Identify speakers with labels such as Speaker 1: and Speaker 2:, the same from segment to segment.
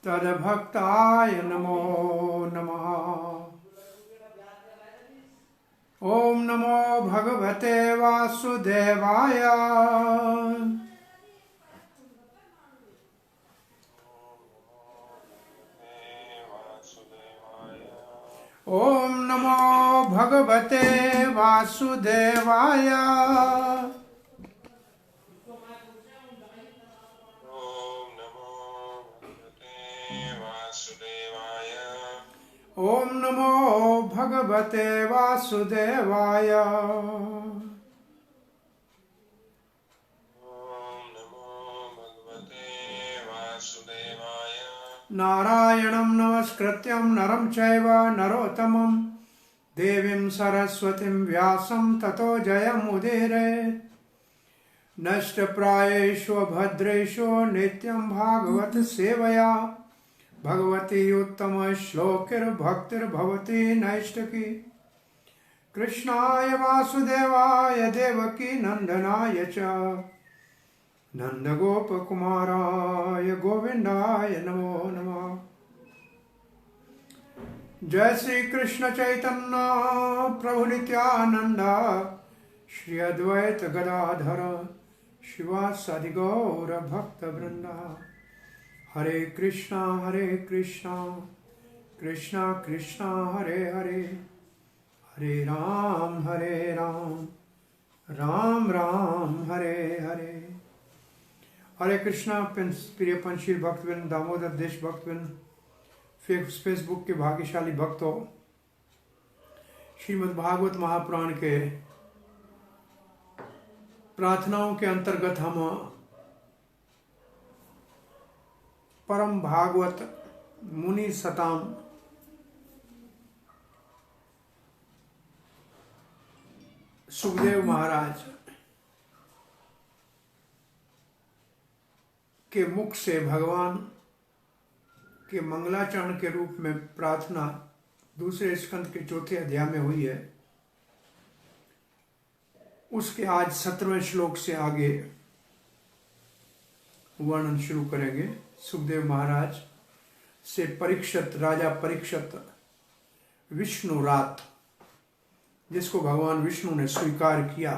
Speaker 1: तद्भक्ताय नमो नमः। ओम नमो भगवते वासुदेवाय। ओम नमो भगवते वासुदेवाय। ओम नमो भगवते वासुदेवाय। नारायणं नमस्कृत्यं नरं चैव नरोत्तमं देवीं सरस्वतीं व्यासं ततो जयमुदीरयेत्। नष्टप्रायेषु भद्रेषु नित्यं भागवत सेवया भगवती उत्तम श्लोकिर्भक्तिर्भवती नैष्टिकी। कृष्णाय वासुदेवाय देवकी नंदनाय च नंदगोपकुमाराय गोविंदाय नमो नमः। जय श्री कृष्ण चैतन्य प्रभु नित्यानंद श्री अद्वैत गदाधर शिवासादि गौर भक्त वृंदा। हरे कृष्णा कृष्णा कृष्णा हरे हरे, हरे राम राम राम हरे हरे। हरे कृष्णा प्रिय पंचशील भक्तविन, दामोदर देश भक्तविन, फेसबुक के भाग्यशाली भक्तों, श्रीमद् भागवत महापुराण के प्रार्थनाओं के अंतर्गत हम परम भागवत मुनि सताम सुखदेव महाराज के मुख से भगवान के मंगलाचरण के रूप में प्रार्थना दूसरे स्कंद के चौथे अध्याय में हुई है। उसके आज 17वें श्लोक से आगे वर्णन शुरू करेंगे। सुखदेव महाराज से परीक्षित, राजा परीक्षित विष्णु रात, जिसको भगवान विष्णु ने स्वीकार किया,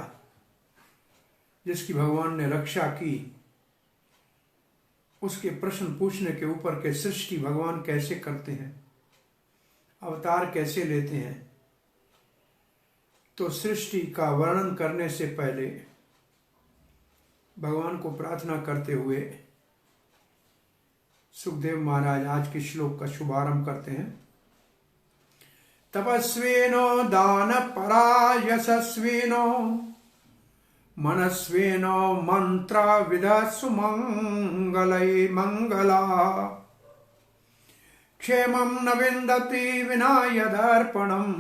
Speaker 1: जिसकी भगवान ने रक्षा की, उसके प्रश्न पूछने के ऊपर के सृष्टि भगवान कैसे करते हैं, अवतार कैसे लेते हैं, तो सृष्टि का वर्णन करने से पहले भगवान को प्रार्थना करते हुए सुखदेव महाराज आज के श्लोक का शुभारंभ करते हैं। तपस्विनो दान परा यशस्विनो मनस्विनो मंत्र विद सुमंगलै मंगला क्षेमं न विन्दति विना यदर्पणं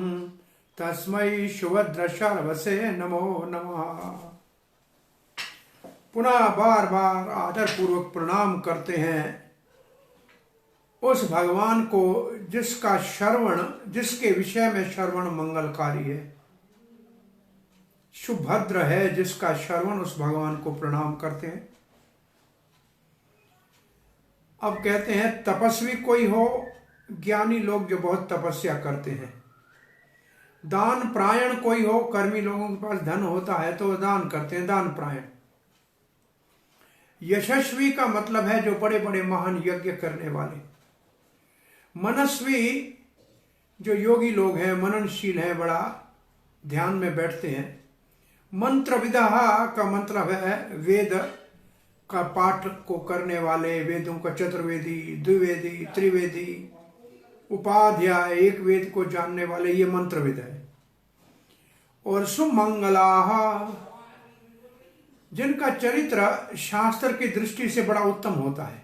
Speaker 1: तस्मै सुभद्र शर्वसे नमो नमः। पुनः बार बार आदर पूर्वक प्रणाम करते हैं उस भगवान को जिसका श्रवण, जिसके विषय में श्रवण मंगलकारी है, सुभद्र है, जिसका श्रवण, उस भगवान को प्रणाम करते हैं। अब कहते हैं तपस्वी कोई हो, ज्ञानी लोग जो बहुत तपस्या करते हैं। दान प्रायण कोई हो, कर्मी लोगों के पास धन होता है तो दान करते हैं, दान प्रायण। यशस्वी का मतलब है जो बड़े बड़े महान यज्ञ करने वाले। मनस्वी जो योगी लोग हैं, मननशील हैं, बड़ा ध्यान में बैठते हैं। मंत्र विदहा का मतलब है वेद का पाठ को करने वाले, वेदों का चतुर्वेदी, द्विवेदी, त्रिवेदी, उपाध्याय, एक वेद को जानने वाले, ये मंत्रविद है। और सुमंगलाः, जिनका चरित्र शास्त्र की दृष्टि से बड़ा उत्तम होता है।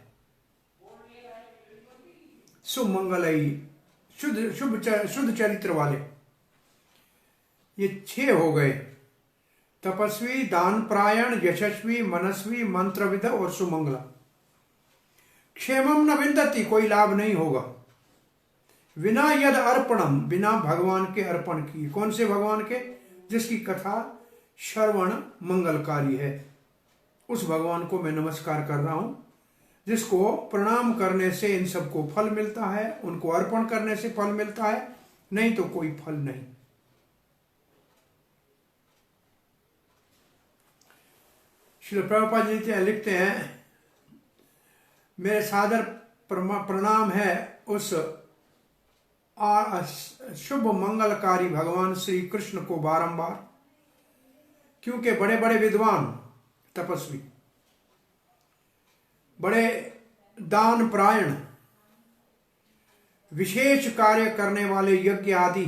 Speaker 1: सुमंगलई, शुद्ध चरित्र वाले। ये 6 हो गए। तपस्वी, दान प्रायण, यशस्वी, मनस्वी, मंत्रविद और सुमंगला। क्षेमम न विन्दति, कोई लाभ नहीं होगा। विना यद अर्पणम, बिना भगवान के अर्पण किए। कौन से भगवान के? जिसकी कथा श्रवण मंगलकारी है, उस भगवान को मैं नमस्कार कर रहा हूं। जिसको प्रणाम करने से इन सबको फल मिलता है, उनको अर्पण करने से फल मिलता है, नहीं तो कोई फल नहीं। श्री प्रभुपाद जी लिखते हैं, मेरे सादर प्रणाम है उस शुभ मंगलकारी भगवान श्री कृष्ण को बारंबार, क्योंकि बड़े बड़े विद्वान, तपस्वी, बड़े दान प्रायण, विशेष कार्य करने वाले यज्ञ आदि,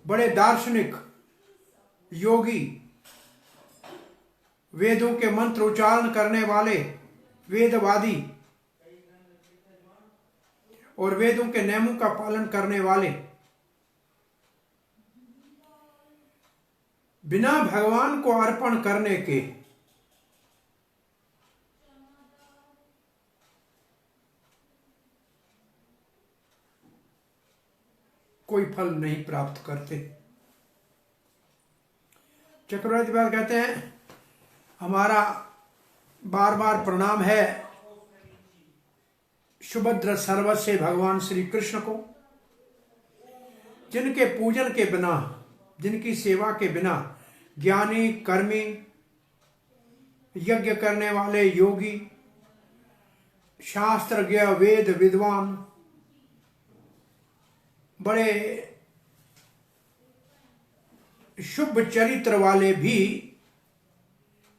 Speaker 1: बड़े दार्शनिक, योगी, वेदों के मंत्र उच्चारण करने वाले वेदवादी और वेदों के नियमों का पालन करने वाले, बिना भगवान को अर्पण करने के कोई फल नहीं प्राप्त करते। चक्रवर्ती बाल कहते हैं, हमारा बार बार प्रणाम है सुभद्र सर्वस्व भगवान श्री कृष्ण को, जिनके पूजन के बिना, जिनकी सेवा के बिना ज्ञानी, कर्मी, यज्ञ करने वाले योगी, शास्त्रज्ञ, वेद विद्वान, बड़े शुभ चरित्र वाले भी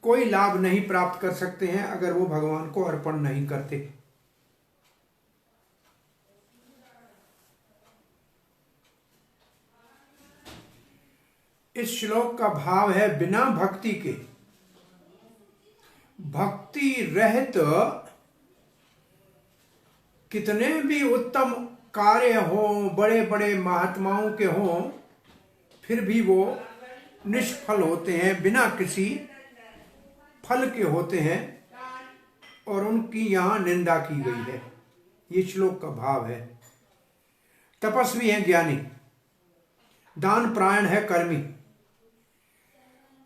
Speaker 1: कोई लाभ नहीं प्राप्त कर सकते हैं अगर वो भगवान को अर्पण नहीं करते। इस श्लोक का भाव है, बिना भक्ति के, भक्ति रहित कितने भी उत्तम कार्य हों, बड़े बड़े महात्माओं के हों, फिर भी वो निष्फल होते हैं, बिना किसी फल के होते हैं और उनकी यहां निंदा की गई है। ये श्लोक का भाव है। तपस्वी है ज्ञानी, दान प्रायण है कर्मी,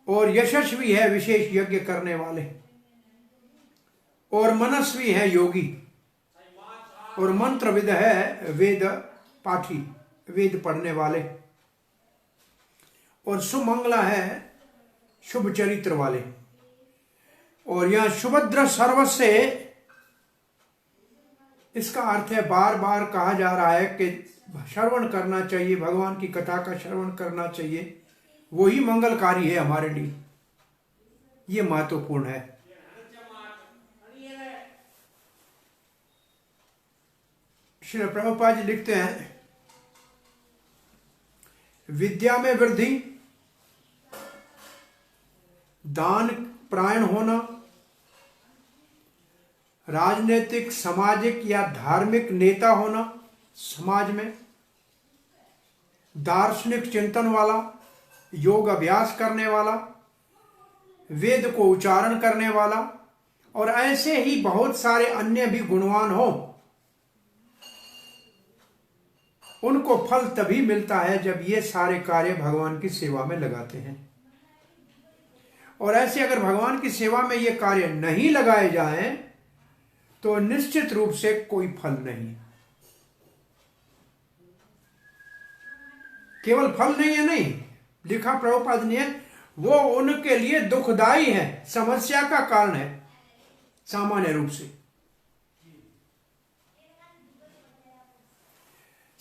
Speaker 1: और यशस्वी है विशेष यज्ञ करने वाले, और मनस्वी है योगी, और मंत्रविद है वेद पाठी, वेद पढ़ने वाले, और सुमंगला है शुभ चरित्र वाले। और यह सुभद्र सर्वस्व, इसका अर्थ है बार बार कहा जा रहा है कि श्रवण करना चाहिए, भगवान की कथा का श्रवण करना चाहिए, वही मंगलकारी है हमारे लिए। ये महत्वपूर्ण है। श्री प्रभुपाद जी लिखते हैं, विद्या में वृद्धि, दान प्रायण होना, राजनीतिक, सामाजिक या धार्मिक नेता होना समाज में, दार्शनिक चिंतन वाला, योग अभ्यास करने वाला, वेद को उच्चारण करने वाला, और ऐसे ही बहुत सारे अन्य भी गुणवान हो, उनको फल तभी मिलता है जब ये सारे कार्य भगवान की सेवा में लगाते हैं। और ऐसे अगर भगवान की सेवा में ये कार्य नहीं लगाए जाएं तो निश्चित रूप से कोई फल नहीं। केवल फल नहीं है, नहीं लिखा प्रभुपाद ने, वो उनके लिए दुखदाई है, समस्या का कारण है सामान्य रूप से।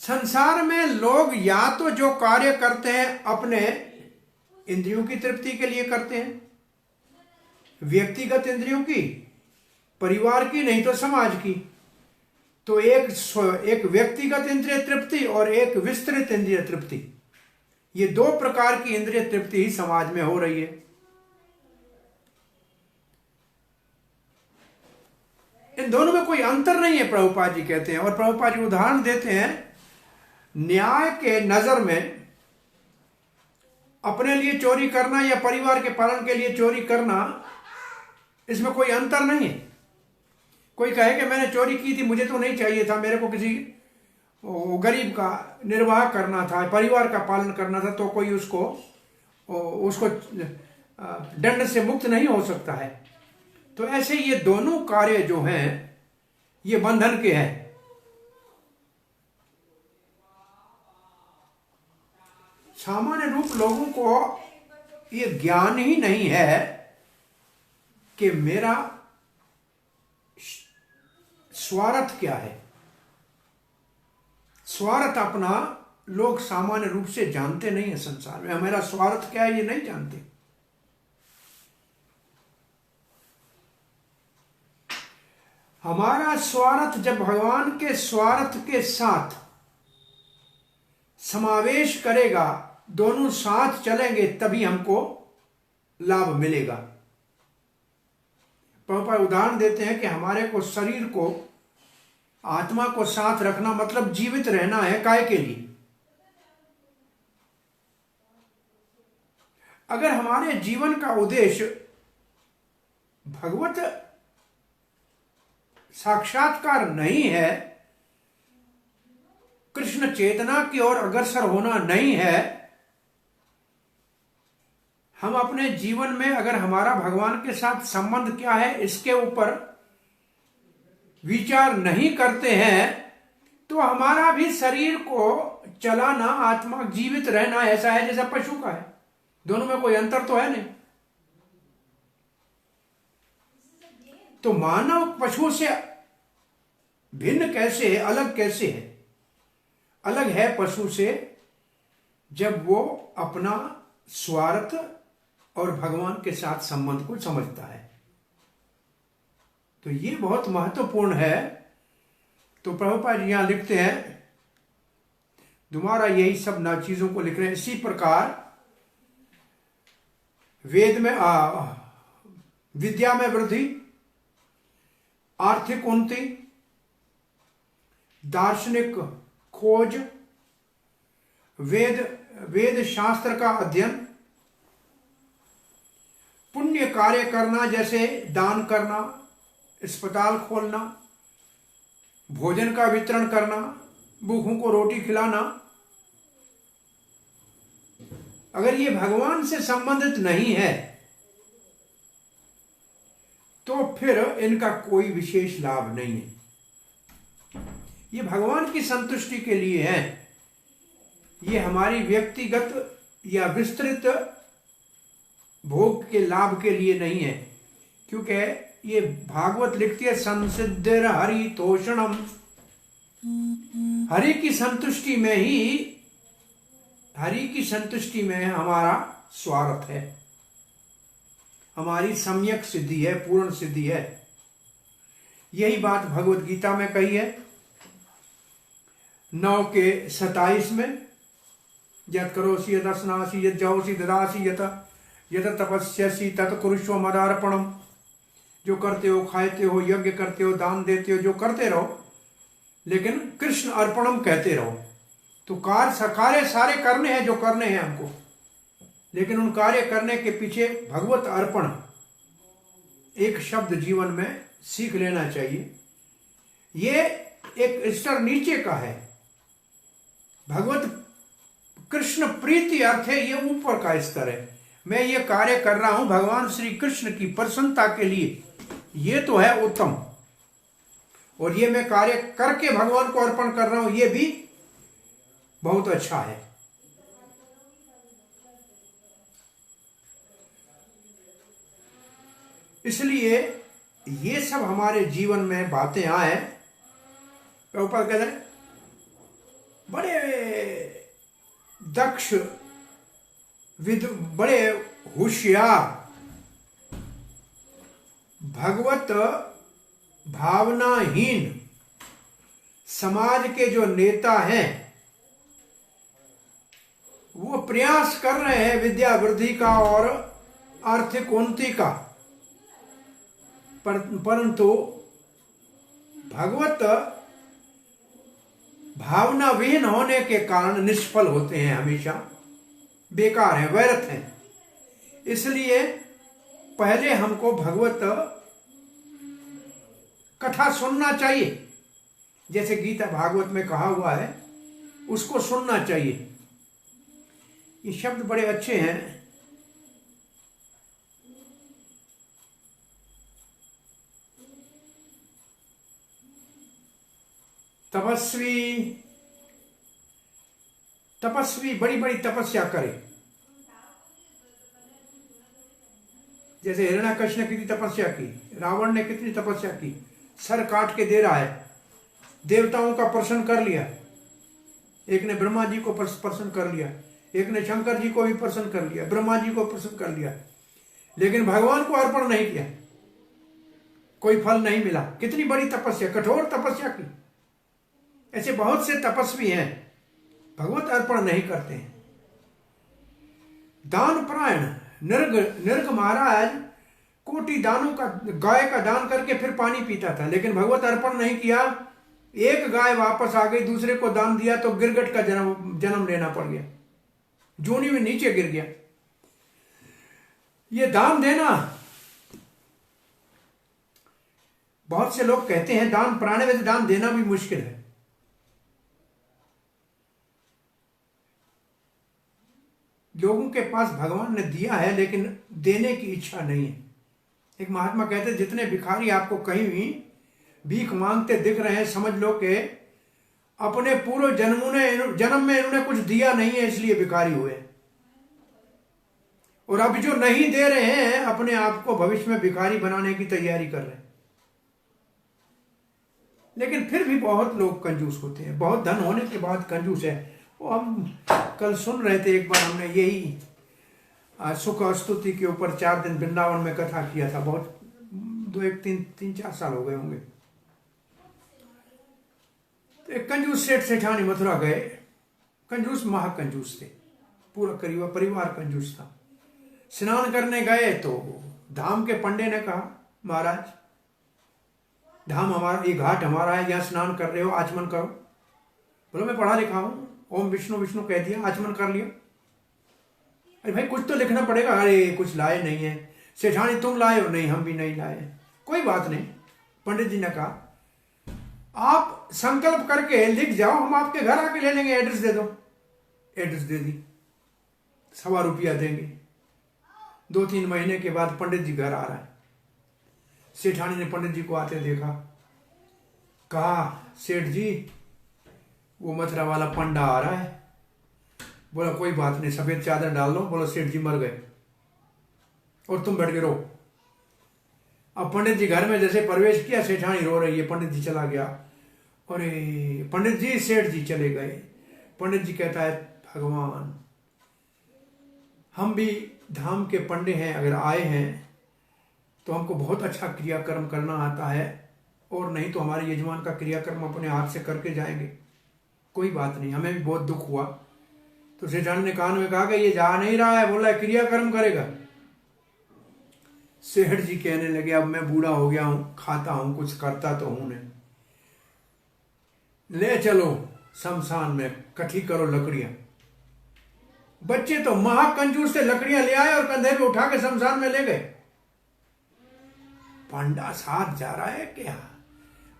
Speaker 1: संसार में लोग या तो जो कार्य करते हैं अपने इंद्रियों की तृप्ति के लिए करते हैं, व्यक्तिगत इंद्रियों की, परिवार की, नहीं तो समाज की। तो एक व्यक्तिगत इंद्रिय तृप्ति और एक विस्तृत इंद्रिय तृप्ति, ये दो प्रकार की इंद्रिय तृप्ति ही समाज में हो रही है। इन दोनों में कोई अंतर नहीं है, प्रभुपाद जी कहते हैं। और प्रभुपाद जी उदाहरण देते हैं, न्याय के नजर में अपने लिए चोरी करना या परिवार के पालन के लिए चोरी करना, इसमें कोई अंतर नहीं है। कोई कहे कि मैंने चोरी की थी, मुझे तो नहीं चाहिए था, मेरे को किसी गरीब का निर्वाह करना था, परिवार का पालन करना था, तो कोई उसको दंड से मुक्त नहीं हो सकता है। तो ऐसे ये दोनों कार्य जो हैं ये बंधन के हैं। सामान्य रूप लोगों को ये ज्ञान ही नहीं है कि मेरा स्वार्थ क्या है। स्वार्थ अपना लोग सामान्य रूप से जानते नहीं है। संसार में हमारा स्वार्थ क्या है ये नहीं जानते। हमारा स्वार्थ जब भगवान के स्वार्थ के साथ समावेश करेगा, दोनों साथ चलेंगे, तभी हमको लाभ मिलेगा। प्रभुपाद उदाहरण देते हैं कि हमारे को शरीर को, आत्मा को साथ रखना मतलब जीवित रहना है। काय के लिए? अगर हमारे जीवन का उद्देश्य भगवत साक्षात्कार नहीं है, कृष्ण चेतना की ओर अग्रसर होना नहीं है, हम अपने जीवन में अगर हमारा भगवान के साथ संबंध क्या है इसके ऊपर विचार नहीं करते हैं, तो हमारा भी शरीर को चलाना, आत्मा जीवित रहना ऐसा है जैसा पशु का है। दोनों में कोई अंतर तो है नहीं। तो मानव पशु से भिन्न कैसे है, अलग कैसे है? अलग है पशु से जब वो अपना स्वार्थ और भगवान के साथ संबंध को समझता है। तो ये बहुत महत्वपूर्ण है। तो प्रभुपाद जी यहां लिखते हैं, दोबारा यही सब ना चीजों को लिख रहे हैं। इसी प्रकार वेद में विद्या में वृद्धि, आर्थिक उन्नति, दार्शनिक खोज, वेद शास्त्र का अध्ययन, पुण्य कार्य करना जैसे दान करना, अस्पताल खोलना, भोजन का वितरण करना, भूखों को रोटी खिलाना, अगर ये भगवान से संबंधित नहीं है तो फिर इनका कोई विशेष लाभ नहीं है। ये भगवान की संतुष्टि के लिए है। ये हमारी व्यक्तिगत या विस्तृत भोग के लाभ के लिए नहीं है। क्योंकि ये भागवत लिखती है, संसिद्धिर हरि तोषणम, हरि की संतुष्टि में ही, हरि की संतुष्टि में हमारा स्वार्थ है, हमारी सम्यक सिद्धि है, पूर्ण सिद्धि है। यही बात भगवत गीता में कही है 9:27 में, यत् करोसि यत् स्नासि यत् जहोसि ददासि यत् तपस्यसि तत् कुरुष्व मदार्पणम। जो करते हो, खाते हो, यज्ञ करते हो, दान देते हो, जो करते रहो, लेकिन कृष्ण अर्पणम कहते रहो। तो कार्य सारे करने हैं जो करने हैं हमको, लेकिन उन कार्य करने के पीछे भगवत अर्पण एक शब्द जीवन में सीख लेना चाहिए। ये एक स्तर नीचे का है। भगवत कृष्ण प्रीति अर्थ है, ये ऊपर का स्तर है। मैं ये कार्य कर रहा हूं भगवान श्री कृष्ण की प्रसन्नता के लिए, ये तो है उत्तम। और ये मैं कार्य करके भगवान को अर्पण कर रहा हूं, ये भी बहुत अच्छा है। इसलिए ये सब हमारे जीवन में बातें आए। प्रभुपाद कहते हैं बड़े दक्ष बड़े होशियार भगवत भावनाहीन समाज के जो नेता हैं वो प्रयास कर रहे हैं विद्या वृद्धि का और आर्थिक उन्नति का, परंतु भगवत भावना विहीन होने के कारण निष्फल होते हैं, हमेशा बेकार है, व्यर्थ है। इसलिए पहले हमको भगवत कथा सुनना चाहिए, जैसे गीता भागवत में कहा हुआ है, उसको सुनना चाहिए। ये शब्द बड़े अच्छे हैं। तपस्वी बड़ी बड़ी तपस्या करे। जैसे हिरण्याकश्यप ने कितनी तपस्या की, रावण ने कितनी तपस्या की, सर काट के दे रहा है, देवताओं का प्रसन्न कर लिया, एक ने ब्रह्मा जी को प्रसन्न कर लिया, एक ने शंकर जी को भी प्रसन्न कर लिया, ब्रह्मा जी को प्रसन्न कर लिया, लेकिन भगवान को अर्पण नहीं किया, कोई फल नहीं मिला। कितनी बड़ी तपस्या, कठोर तपस्या की। ऐसे बहुत से तपस्वी हैं, भगवत अर्पण नहीं करते हैं। दान परायण निर्ग महाराज कोटि दानों का, गाय का दान करके फिर पानी पीता था, लेकिन भगवत अर्पण नहीं किया। एक गाय वापस आ गई, दूसरे को दान दिया तो गिरगट का जन्म लेना पड़ गया, जोनी में नीचे गिर गया। ये दान देना, बहुत से लोग कहते हैं दान परायण में दान देना भी मुश्किल है। लोगों के पास भगवान ने दिया है लेकिन देने की इच्छा नहीं है। एक महात्मा कहते हैं जितने भिखारी आपको कहीं भी भीख मांगते दिख रहे हैं, समझ लो कि अपने पूर्व जन्म में इन्होंने कुछ दिया नहीं है, इसलिए भिखारी हुए। और अब जो नहीं दे रहे हैं, अपने आप को भविष्य में भिखारी बनाने की तैयारी कर रहे हैं। लेकिन फिर भी बहुत लोग कंजूस होते हैं, बहुत धन होने के बाद कंजूस है। वो हम कल सुन रहे थे, एक बार हमने यही सुख स्तुति के ऊपर 4 दिन वृंदावन में कथा किया था, बहुत 3-4 साल हो गए होंगे। तो एक कंजूस सेठ सेठानी मथुरा गए, कंजूस महाकंजूस थे, पूरा परिवार कंजूस था। स्नान करने गए तो धाम के पंडे ने कहा, महाराज धाम हमारा, ये घाट हमारा है, यहाँ स्नान कर रहे हो, आचमन करो। बोलो मैं पढ़ा लिखा हूं, ओम विष्णु विष्णु कह दिया, आचमन कर लिया। अरे भाई कुछ तो लिखना पड़ेगा। अरे कुछ लाए नहीं है। सेठानी तुम लाए हो? नहीं हम भी नहीं लाए। कोई बात नहीं। पंडित जी ने कहा आप संकल्प करके लिख जाओ, हम आपके घर आके ले लेंगे, एड्रेस दे दो। एड्रेस दे दी, 1.25 रुपया देंगे। 2-3 महीने के बाद पंडित जी घर आ रहा है। सेठानी ने पंडित जी को आते देखा, कहा सेठ जी वो मथुरा वाला पंडा आ रहा है। बोला कोई बात नहीं, सफेद चादर डाल लो। बोला सेठ जी मर गए और तुम बैठ के रो। अब पंडित जी घर में जैसे प्रवेश किया, सेठानी रो रही है, पंडित जी चला गया। अरे पंडित जी, सेठ जी चले गए। पंडित जी कहता है भगवान हम भी धाम के पंडे हैं, अगर आए हैं तो हमको बहुत अच्छा क्रियाकर्म करना आता है, और नहीं तो हमारे यजमान का क्रियाकर्म अपने हाथ से करके जाएंगे। कोई बात नहीं, हमें भी बहुत दुख हुआ। तो सेठानी ने कान में कहा कि ये जा नहीं रहा है, बोला क्रियाकर्म करेगा। सेठ जी कहने लगे अब मैं बूढ़ा हो गया हूं, खाता हूं, कुछ करता तो हूं नहीं, ले चलो शमशान में, इकट्ठी करो लकड़ियां। बच्चे तो महाकंजूस से लकड़ियां ले आए और कंधे पे उठा के शमशान में ले गए। पंडा साथ जा रहा है क्या?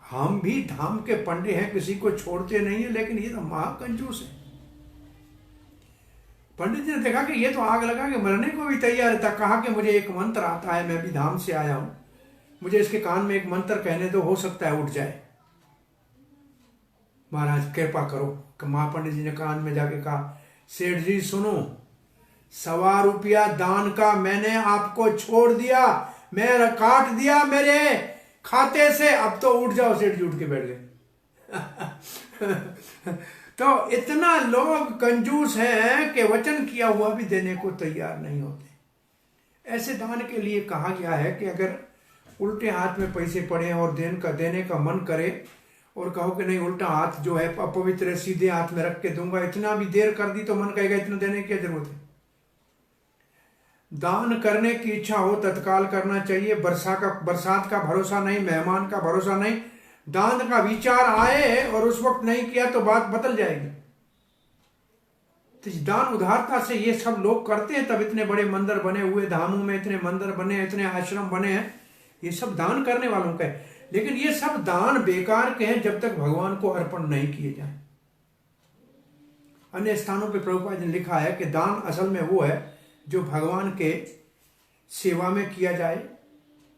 Speaker 1: हम भी धाम के पंडे हैं, किसी को छोड़ते नहीं है, लेकिन ये तो महाकंजूस है। पंडित जी ने देखा कि ये तो आग लगा के मरने को भी तैयार था। कहा कि मुझे एक मंत्र आता है, मैं भी धाम से आया हूं, मुझे इसके कान में एक मंत्र कहने दो, हो सकता है उठ जाए। महाराज कृपा करो। महापंडित जी ने कान में जाके कहा सेठ जी सुनो, 1.25 रुपया दान का मैंने आपको छोड़ दिया, मैं काट दिया मेरे खाते से, अब तो उठ जाओ। सेठ जी उठ के बैठ गए। तो इतना लोग कंजूस हैं कि वचन किया हुआ भी देने को तैयार नहीं होते। ऐसे दान के लिए कहा गया है कि अगर उल्टे हाथ में पैसे पड़े और देने का मन करे और कहो कि नहीं उल्टा हाथ जो है अपवित्र है, सीधे हाथ में रख के दूंगा, इतना भी देर कर दी तो मन कहेगा इतना देने की क्या जरूरत है। दान करने की इच्छा हो तत्काल करना चाहिए। बरसात का भरोसा नहीं, मेहमान का भरोसा नहीं। दान का विचार आए और उस वक्त नहीं किया तो बात बदल जाएगी। तो दान उदारता से ये सब लोग करते हैं, तब इतने बड़े मंदिर बने हुए, धामों में इतने मंदिर बने, इतने आश्रम बने हैं। ये सब दान करने वालों का है। लेकिन ये सब दान बेकार के हैं जब तक भगवान को अर्पण नहीं किए जाए। अन्य स्थानों पे प्रभुपाद ने लिखा है कि दान असल में वो है जो भगवान के सेवा में किया जाए,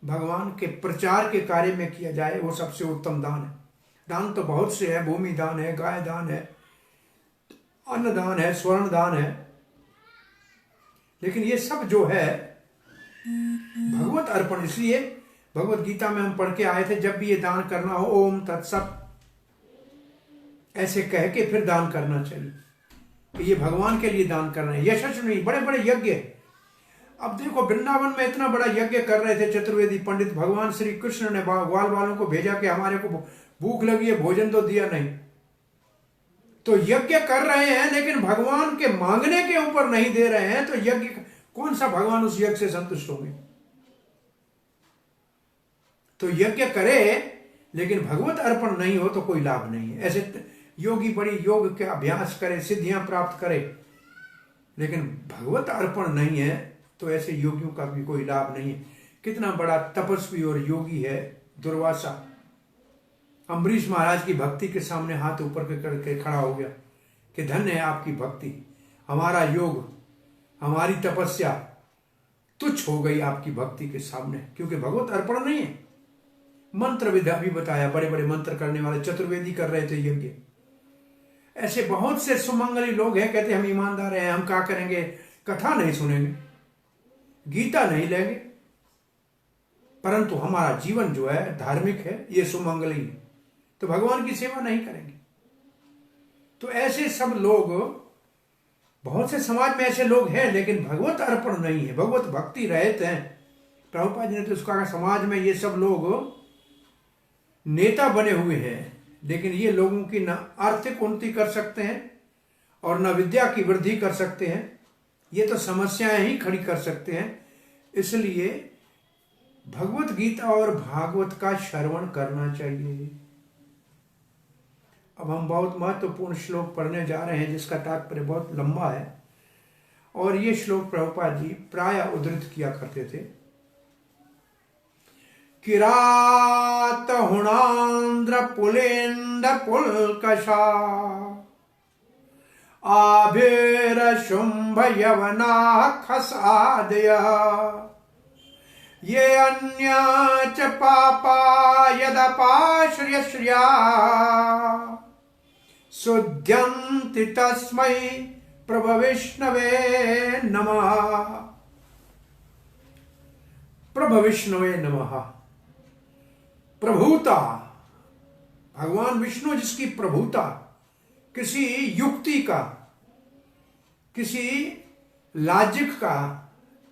Speaker 1: भगवान के प्रचार के कार्य में किया जाए, वो सबसे उत्तम दान है। दान तो बहुत से है, भूमि दान है, गाय दान है, अन्न दान है, स्वर्ण दान है, लेकिन ये सब जो है भगवत अर्पण। इसलिए भगवत गीता में हम पढ़ के आए थे, जब भी ये दान करना हो ओम तत्सत ऐसे कह के फिर दान करना चाहिए कि ये भगवान के लिए दान करना है, यशस्वी बड़े बड़े यज्ञ। अब देखो वृंदावन में इतना बड़ा यज्ञ कर रहे थे चतुर्वेदी पंडित, भगवान श्री कृष्ण ने ग्वाल वालों को भेजा कि हमारे को भूख लगी है, भोजन तो दिया नहीं। तो यज्ञ कर रहे हैं लेकिन भगवान के मांगने के ऊपर नहीं दे रहे हैं, तो यज्ञ कौन सा भगवान उस यज्ञ से संतुष्ट होंगे? तो यज्ञ करे लेकिन भगवत अर्पण नहीं हो तो कोई लाभ नहीं है। ऐसे योगी बड़ी योग के अभ्यास करे, सिद्धियां प्राप्त करे, लेकिन भगवत अर्पण नहीं है तो ऐसे योगियों का भी कोई लाभ नहीं है। कितना बड़ा तपस्वी और योगी है दुर्वासा, अम्बरीश महाराज की भक्ति के सामने हाथ ऊपर करके खड़ा हो गया कि धन्य है आपकी भक्ति, हमारा योग, हमारी तपस्या तुच्छ हो गई आपकी भक्ति के सामने, क्योंकि भगवत अर्पण नहीं है। मंत्र विद्या भी बताया, बड़े बड़े मंत्र करने वाले चतुर्वेदी कर रहे थे यज्ञ। ऐसे बहुत से सुमंगली लोग हैं, कहते हम ईमानदार हैं, हम क्या करेंगे, कथा नहीं सुनेंगे, गीता नहीं लेंगे, परंतु हमारा जीवन जो है धार्मिक है, ये सुमंगली है, तो भगवान की सेवा नहीं करेंगे। तो ऐसे सब लोग, बहुत से समाज में ऐसे लोग हैं लेकिन भगवत अर्पण नहीं है, भगवत भक्ति रहित हैं। प्रभुपाद जी ने तो उसका कहा समाज में ये सब लोग नेता बने हुए हैं, लेकिन ये लोगों की न आर्थिक उन्नति कर सकते हैं और न विद्या की वृद्धि कर सकते हैं, ये तो समस्याएं ही खड़ी कर सकते हैं। इसलिए भगवत गीता और भागवत का श्रवण करना चाहिए। अब हम बहुत महत्वपूर्ण श्लोक पढ़ने जा रहे हैं जिसका तात्पर्य बहुत लंबा है, और ये श्लोक प्रभुपाद जी प्राय उद्धृत किया करते थे। किरात हुणांद्र पुलेंद पुलकशा आभिर शुंभ यवना खसादया ये अन्य च पापा यदपाश्रयश्रिया शुद्ध्यन्ति तस्मै प्रभविष्णवे नमः। प्रभविष्णवे नमः। प्रभुता, भगवान विष्णु जिसकी प्रभुता, किसी युक्ति का, किसी लॉजिक का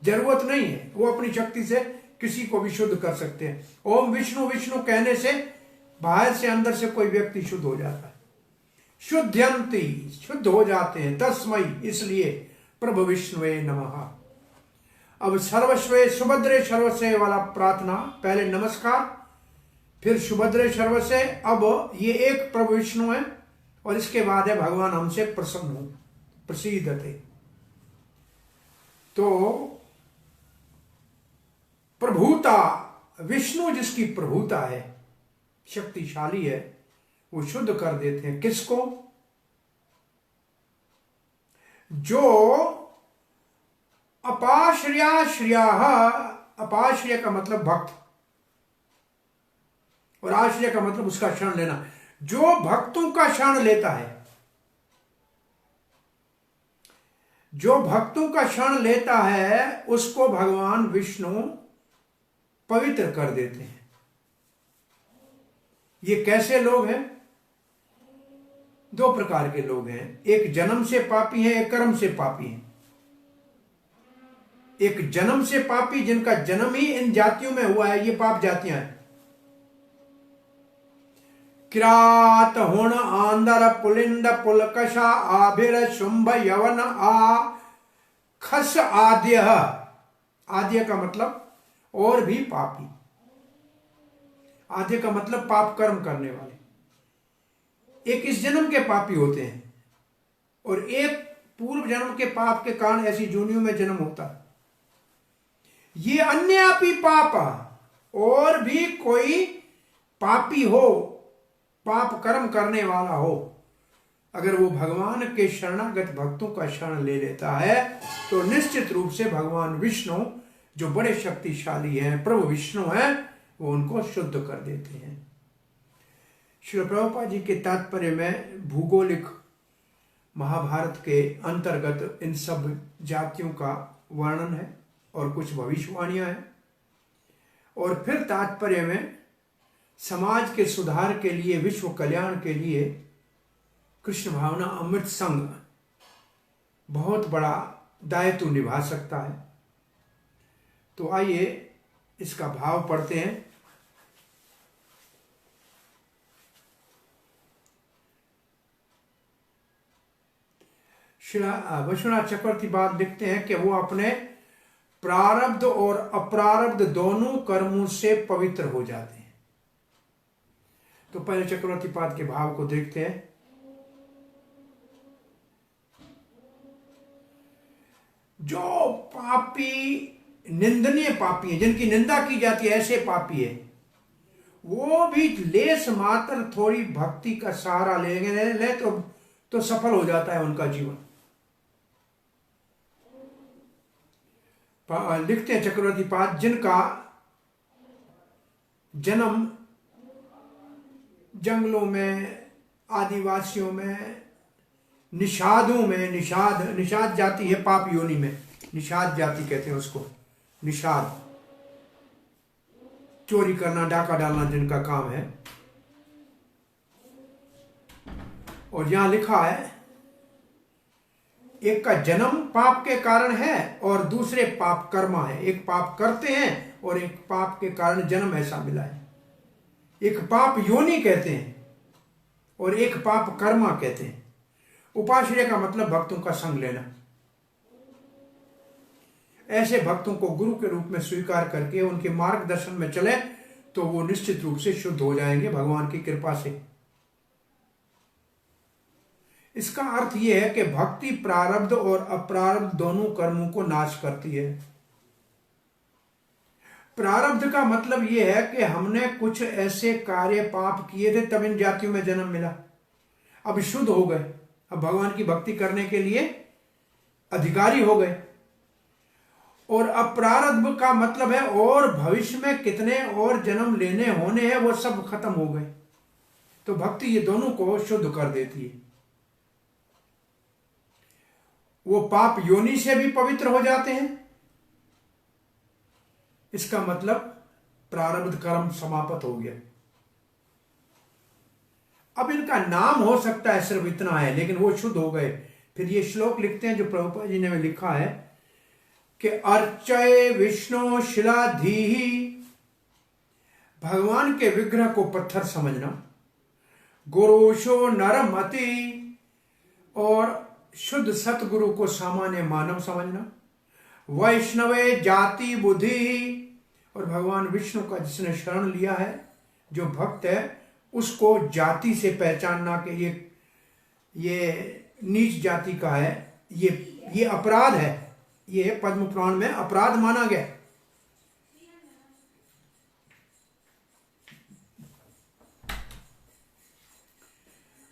Speaker 1: जरूरत नहीं है, वो अपनी शक्ति से किसी को भी शुद्ध कर सकते हैं। ओम विष्णु विष्णु कहने से बाहर से अंदर से कोई व्यक्ति शुद्ध हो जाता है। शुद्ध्यंति, शुद्ध हो जाते हैं, तस्मै, इसलिए प्रभु विष्णुवे नमः। अब सर्वस्वे सुभद्रे सर्वस्वे वाला प्रार्थना, पहले नमस्कार फिर सुभद्रे सर्वस्वे, अब ये एक प्रभु विष्णु है और इसके बाद है भगवान हमसे प्रसन्न हो, प्रसीदते। तो प्रभुता, विष्णु जिसकी प्रभुता है, शक्तिशाली है, वो शुद्ध कर देते हैं किसको? जो अपाश्रयाश्रया, अपाश्रय का मतलब भक्त और आश्रय का मतलब उसका शरण लेना, जो भक्तों का शरण लेता है, जो भक्तों का शरण लेता है उसको भगवान विष्णु पवित्र कर देते हैं। ये कैसे लोग हैं? दो प्रकार के लोग हैं, एक जन्म से पापी हैं, एक कर्म से पापी हैं। एक जन्म से पापी जिनका जन्म ही इन जातियों में हुआ है, ये पाप जातियां हैं। किरात हुण आंदर पुलिंद पुलकशा आभिर शुंभ यवन आ खस आद्य, आद्य का मतलब और भी पापी, आद्य का मतलब पाप कर्म करने वाले। एक इस जन्म के पापी होते हैं और एक पूर्व जन्म के पाप के कारण ऐसी जूनियों में जन्म होता है। ये अन्यापि पापा, और भी कोई पापी हो, पाप कर्म करने वाला हो, अगर वो भगवान के शरणागत भक्तों का शरण ले लेता है तो निश्चित रूप से भगवान विष्णु जो बड़े शक्तिशाली हैं, प्रभु विष्णु हैं, वो उनको शुद्ध कर देते हैं। श्री प्रभुपाद जी के तात्पर्य में भूगोलिक महाभारत के अंतर्गत इन सब जातियों का वर्णन है और कुछ भविष्यवाणियां हैं, और फिर तात्पर्य में समाज के सुधार के लिए, विश्व कल्याण के लिए कृष्ण भावना अमृत संघ बहुत बड़ा दायित्व निभा सकता है। तो आइए इसका भाव पढ़ते हैं। श्री विश्वनाथ चक्रवर्ती बात लिखते हैं कि वो अपने प्रारब्ध और अप्रारब्ध दोनों कर्मों से पवित्र हो जाते हैं। तो पहले चक्रवर्ती पाद के भाव को देखते हैं। जो पापी, निंदनीय पापी है, जिनकी निंदा की जाती है, ऐसे पापी है, वो भी लेस मात्र थोड़ी भक्ति का सहारा ले तो सफल हो जाता है उनका जीवन। लिखते हैं चक्रवर्ती पाद, जिनका जन्म जंगलों में, आदिवासियों में, निषादों में, निषाद जाति है पाप योनि में, निषाद जाति कहते हैं उसको, निषाद, चोरी करना, डाका डालना जिनका काम है। और यहां लिखा है एक का जन्म पाप के कारण है और दूसरे पाप कर्मा है। एक पाप करते हैं और एक पाप के कारण जन्म ऐसा मिला है। एक पाप योनि कहते हैं और एक पाप कर्मा कहते हैं। उपाश्रय का मतलब भक्तों का संग लेना। ऐसे भक्तों को गुरु के रूप में स्वीकार करके उनके मार्गदर्शन में चले तो वो निश्चित रूप से शुद्ध हो जाएंगे भगवान की कृपा से। इसका अर्थ यह है कि भक्ति प्रारब्ध और अप्रारब्ध दोनों कर्मों को नाश करती है। प्रारब्ध का मतलब यह है कि हमने कुछ ऐसे कार्य पाप किए थे तब इन जातियों में जन्म मिला, अब शुद्ध हो गए, अब भगवान की भक्ति करने के लिए अधिकारी हो गए। और अप्रारब्ध का मतलब है और भविष्य में कितने और जन्म लेने होने हैं वो सब खत्म हो गए। तो भक्ति ये दोनों को शुद्ध कर देती है। वो पाप योनि से भी पवित्र हो जाते हैं। इसका मतलब प्रारब्ध कर्म समाप्त हो गया। अब इनका नाम हो सकता है सिर्फ इतना है, लेकिन वो शुद्ध हो गए। फिर ये श्लोक लिखते हैं जो प्रभुपाद जी ने लिखा है कि अर्चय विष्णु शिलाधीहि, भगवान के विग्रह को पत्थर समझना, गुरुषो नरमति, और शुद्ध सतगुरु को सामान्य मानव समझना, वैष्णवे जाति बुद्धि, और भगवान विष्णु का जिसने शरण लिया है, जो भक्त है, उसको जाति से पहचानना कि ये नीच जाति का है, ये अपराध है, ये पद्म पुराण में अपराध माना गया।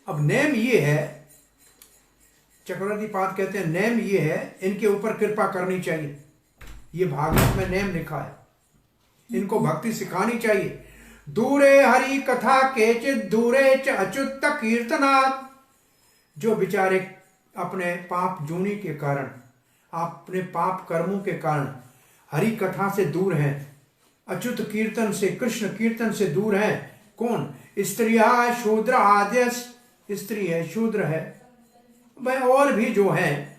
Speaker 1: अब नेम ये है, चक्रवर्ती पाद कहते हैं नेम ये है, इनके ऊपर कृपा करनी चाहिए। ये भागवत में नेम लिखा है, इनको भक्ति सिखानी चाहिए। दूरे हरि कथा केचित दूरे च अच्युत कीर्तनात्, जो बेचारे अपने पाप जूनी के कारण, अपने पाप कर्मों के कारण हरि कथा से दूर हैं, अच्युत कीर्तन से, कृष्ण कीर्तन से दूर हैं। कौन? स्त्रिया शूद्र आद्यस, स्त्री है, शूद्र है, वह और भी जो है,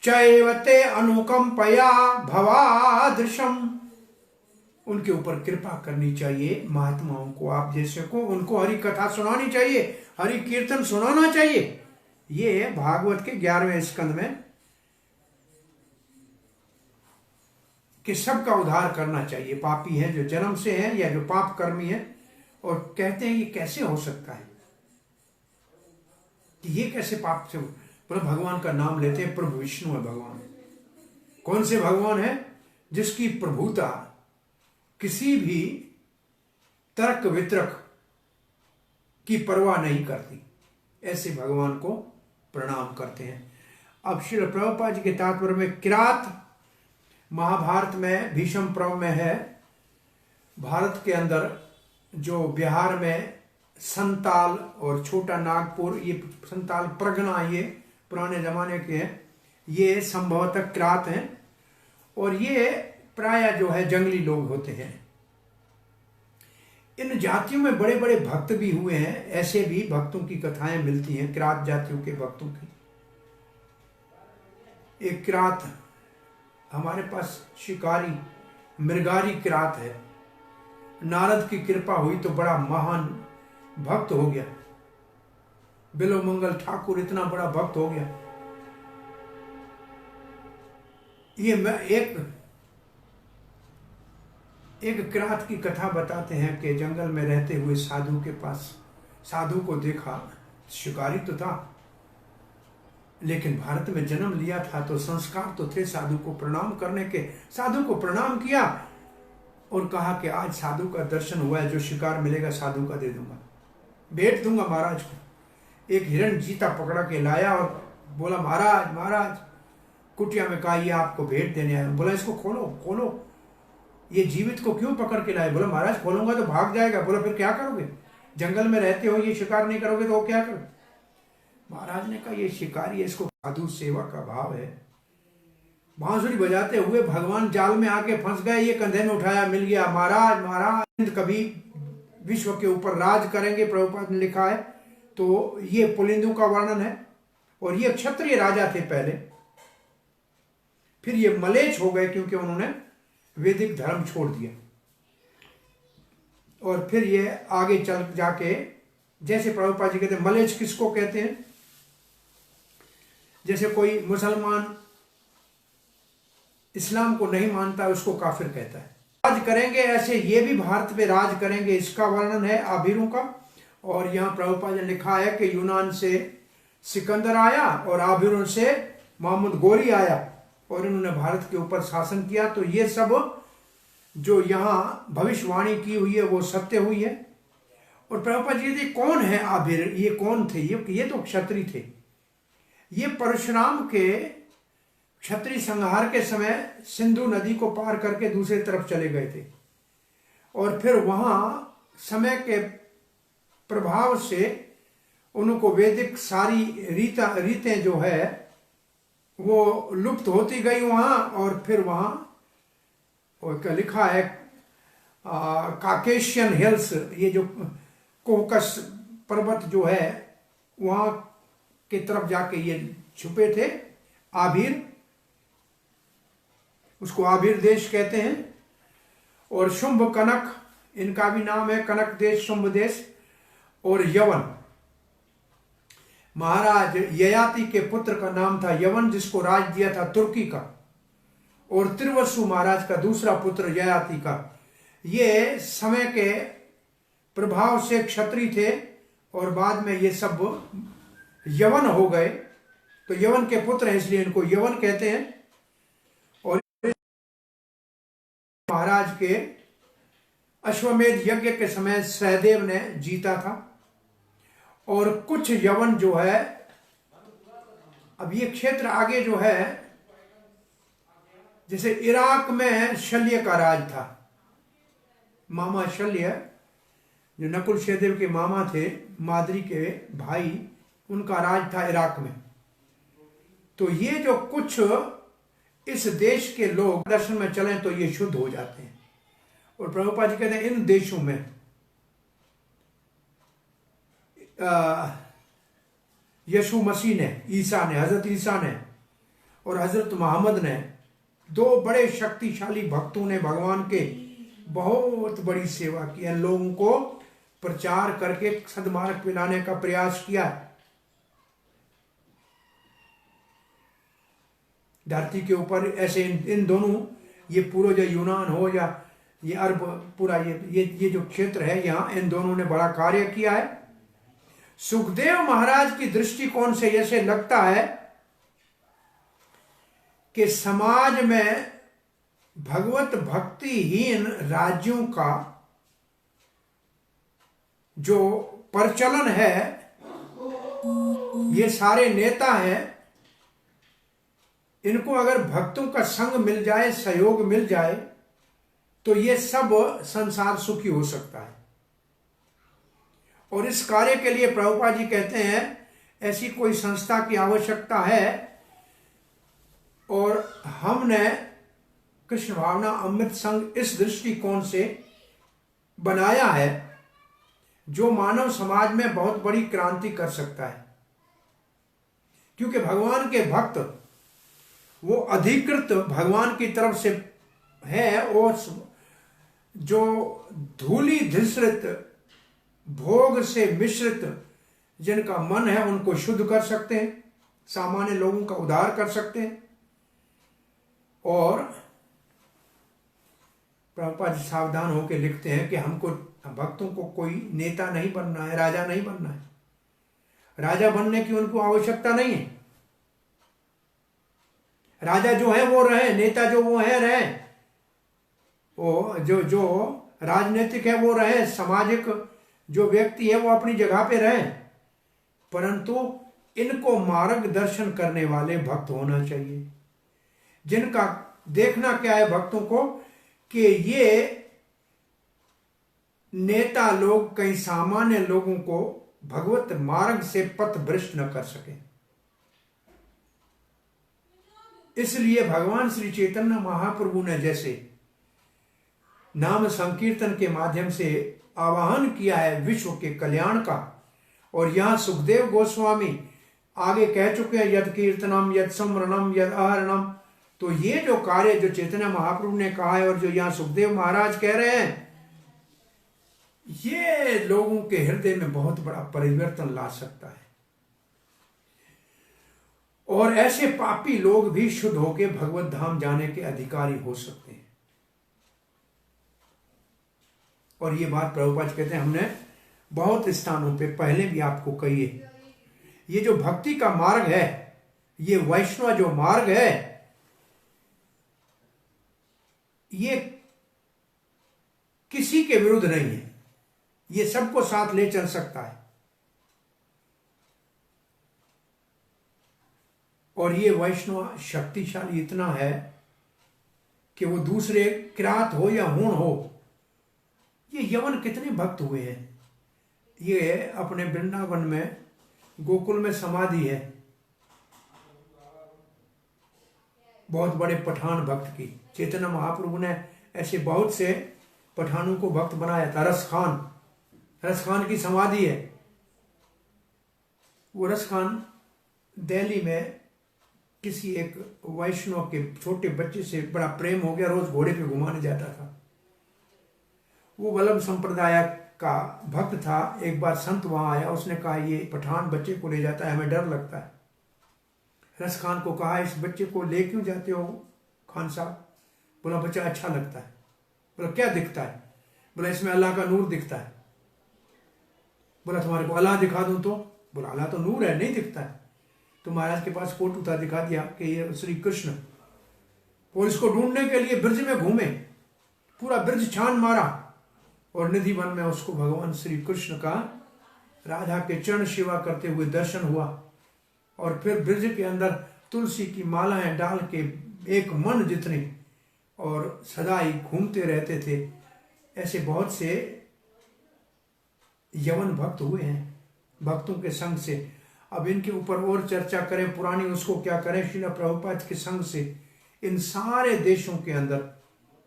Speaker 1: चैवते अनुकंपया भवादृशम, उनके ऊपर कृपा करनी चाहिए। महात्माओं को, आप जैसे को, उनको हरि कथा सुनानी चाहिए, हरि कीर्तन सुनाना चाहिए। ये भागवत के 11वें स्कंद में कि सबका उद्धार करना चाहिए। पापी हैं जो जन्म से हैं या जो पाप कर्मी हैं, और कहते हैं ये कैसे हो सकता है कि ये कैसे पाप से, पर भगवान का नाम लेते हैं। प्रभु विष्णु है भगवान। कौन से भगवान है? जिसकी प्रभुता किसी भी तर्क वितर्क की परवाह नहीं करती, ऐसे भगवान को प्रणाम करते हैं। अब श्री प्रभुपाद जी के तात्पर्य में किरात महाभारत में भीष्म पर्व में है, भारत के अंदर जो बिहार में संताल और छोटा नागपुर, ये संताल परगना, ये पुराने जमाने के हैं, ये संभवतः किरात हैं, और ये प्राय जो है जंगली लोग होते हैं। इन जातियों में बड़े बड़े भक्त भी हुए हैं, ऐसे भी भक्तों की कथाएं मिलती हैं, किरात जातियों के भक्तों की। एक किरात हमारे पास शिकारी मृगारी किरात है, नारद की कृपा हुई तो बड़ा महान भक्त हो गया, बिलो मंगल ठाकुर इतना बड़ा भक्त हो गया। ये मैं एक किरात की कथा बताते हैं कि जंगल में रहते हुए साधु के पास, साधु को देखा, शिकारी तो था लेकिन भारत में जन्म लिया था तो संस्कार तो थे साधु को प्रणाम करने के। साधु को प्रणाम किया और कहा कि आज साधु का दर्शन हुआ है, जो शिकार मिलेगा साधु का दे दूंगा, भेंट दूंगा महाराज को। एक हिरण जीता पकड़ा के लाया और बोला महाराज महाराज, कुटिया में कहा ये आपको भेंट देने आया। बोला इसको खोलो खोलो, ये जीवित को क्यों पकड़ के लाए? बोला महाराज खोलूंगा तो भाग जाएगा। बोला फिर क्या करोगे, जंगल में रहते हो, ये शिकार नहीं करोगे तो वो क्या करोगे? महाराज ने कहा ये शिकारी है, इसको साधु सेवा का भाव है। बांसुरी बजाते हुए भगवान जाल में आके फंस गए, ये कंधे में उठाया, मिल गया। महाराज महाराज कभी विश्व के ऊपर राज करेंगे, प्रभुपाद ने लिखा है। तो ये पुलिंदु का वर्णन है, और ये क्षत्रिय राजा थे पहले, फिर ये मलेच्छ हो गए क्योंकि उन्होंने वैदिक धर्म छोड़ दिया, और फिर ये आगे चल जाके, जैसे प्रभुपाद जी कहते हैं मलेच्छ किसको कहते हैं, जैसे कोई मुसलमान इस्लाम को नहीं मानता उसको काफिर कहता है। राज करेंगे, ऐसे ये भी भारत पे राज करेंगे, इसका वर्णन है आभिरों का। और यहाँ प्रभुपाद ने लिखा है कि यूनान से सिकंदर आया और आभिरों से मोहम्मद गोरी आया, और इन्होंने भारत के ऊपर शासन किया। तो ये सब जो यहाँ भविष्यवाणी की हुई है वो सत्य हुई है। और प्रभुपाद जी कहते कौन है आभिर, ये कौन थे? ये तो क्षत्रिय थे। ये परशुराम के क्षत्रिय संहार के समय सिंधु नदी को पार करके दूसरी तरफ चले गए थे, और फिर वहां समय के प्रभाव से उनको वैदिक सारी रीतें जो है वो लुप्त होती गई वहां। और फिर वहां लिखा है काकेशियन हिल्स, ये जो कोकस पर्वत जो है वहां की तरफ जाके ये छुपे थे। आभिर, उसको आभिर देश कहते हैं। और शुंभ कनक इनका भी नाम है, कनक देश, शुंभ देश। और यवन, महाराज ययाति के पुत्र का नाम था यवन, जिसको राज दिया था तुर्की का। और त्रिवसु महाराज का दूसरा पुत्र ययाति का। ये समय के प्रभाव से क्षत्रिय थे और बाद में ये सब यवन हो गए, तो यवन के पुत्र हैं इसलिए इनको यवन कहते हैं। और महाराज के अश्वमेध यज्ञ के समय सहदेव ने जीता था। और कुछ यवन जो है, अब ये क्षेत्र आगे जो है, जैसे इराक में शल्य का राज था, मामा शल्य जो नकुल सहदेव के मामा थे, माद्री के भाई, उनका राज था इराक में। तो ये जो कुछ इस देश के लोग दर्शन में चलें तो ये शुद्ध हो जाते हैं। और प्रभुपाद जी कहते हैं इन देशों में यीशु मसीह ने, ईसा ने, हजरत ईसा ने और हजरत मोहम्मद ने, दो बड़े शक्तिशाली भक्तों ने भगवान के बहुत बड़ी सेवा की है, लोगों को प्रचार करके सद्मार्ग पे लाने का प्रयास किया। धरती के ऊपर ऐसे इन दोनों, ये पूर्व जो यूनान हो या ये अरब, पूरा ये जो क्षेत्र है यहाँ, इन दोनों ने बड़ा कार्य किया है। सुखदेव महाराज की दृष्टिकोण से ऐसे लगता है कि समाज में भगवत भक्तिहीन राज्यों का जो प्रचलन है, ये सारे नेता हैं, इनको अगर भक्तों का संग मिल जाए, सहयोग मिल जाए, तो ये सब संसार सुखी हो सकता है। और इस कार्य के लिए प्रभुपाद जी कहते हैं ऐसी कोई संस्था की आवश्यकता है, और हमने कृष्ण भावना अमृत संघ इस दृष्टिकोण से बनाया है जो मानव समाज में बहुत बड़ी क्रांति कर सकता है। क्योंकि भगवान के भक्त वो अधिकृत भगवान की तरफ से है, और जो धूली धिसृत भोग से मिश्रित जिनका मन है उनको शुद्ध कर सकते हैं, सामान्य लोगों का उद्धार कर सकते हैं। और प्रभुपाद जी सावधान होकर लिखते हैं कि हमको भक्तों को कोई नेता नहीं बनना है, राजा नहीं बनना है। राजा बनने की उनको आवश्यकता नहीं है। राजा जो है वो रहे, नेता जो वो है रहे, वो जो राजनीतिक है वो रहे, सामाजिक जो व्यक्ति है वो अपनी जगह पे रहे, परंतु इनको मार्गदर्शन करने वाले भक्त होना चाहिए, जिनका देखना क्या है भक्तों को कि ये नेता लोग कई सामान्य लोगों को भगवत मार्ग से पथ भ्रष्ट न कर सके। इसलिए भगवान श्री चैतन्य महाप्रभु ने जैसे नाम संकीर्तन के माध्यम से आवाहन किया है विश्व के कल्याण का, और यहां सुखदेव गोस्वामी आगे कह चुके हैं यद कीर्तनम यद स्मरणम यद आहरणम। तो ये जो कार्य जो चैतन्य महाप्रभु ने कहा है और जो यहां सुखदेव महाराज कह रहे हैं, ये लोगों के हृदय में बहुत बड़ा परिवर्तन ला सकता है, और ऐसे पापी लोग भी शुद्ध होकर भगवत धाम जाने के अधिकारी हो सकते हैं। और ये बात प्रभुपाद कहते हैं हमने बहुत स्थानों पे पहले भी आपको कही है। ये जो भक्ति का मार्ग है, ये वैष्णव जो मार्ग है, ये किसी के विरुद्ध नहीं है, ये सबको साथ ले चल सकता है। और ये वैष्णव शक्तिशाली इतना है कि वो दूसरे किरात हो या हूण हो, ये यवन कितने भक्त हुए हैं। ये अपने वृंदावन में गोकुल में समाधि है बहुत बड़े पठान भक्त की। चैतन्य महाप्रभु ने ऐसे बहुत से पठानों को भक्त बनाया था। रस खान की समाधि है। वो रस खान दिल्ली में किसी एक वैष्णव के छोटे बच्चे से बड़ा प्रेम हो गया, रोज घोड़े पे घुमाने जाता था। वो वल्लभ संप्रदाय का भक्त था। एक बार संत वहां आया, उसने कहा ये पठान बच्चे को ले जाता है, हमें डर लगता है। रस खान को कहा इस बच्चे को ले क्यों जाते हो खान साहब? बोला बच्चा अच्छा लगता है। बोला क्या दिखता है? बोला इसमें अल्लाह का नूर दिखता है। बोला तुम्हारे को अल्लाह दिखा दूं तो? बोला अल्लाह तो नूर है, नहीं दिखता है। तो महाराज के पास फोटो था, दिखा दिया कि ये श्री कृष्ण। और इसको ढूंढने के लिए ब्रज में घूमे, पूरा ब्रज छान मारा, और निधि वन में उसको भगवान श्री कृष्ण का राधा के चरण सेवा करते हुए दर्शन हुआ। और फिर ब्रज के अंदर तुलसी की मालाएं डाल के एक मन जितने और सदा ही घूमते रहते थे। ऐसे बहुत से यवन भक्त हुए हैं भक्तों के संग से। अब इनके ऊपर और चर्चा करें पुरानी, उसको क्या करें। श्रील प्रभुपाद के संग से इन सारे देशों के अंदर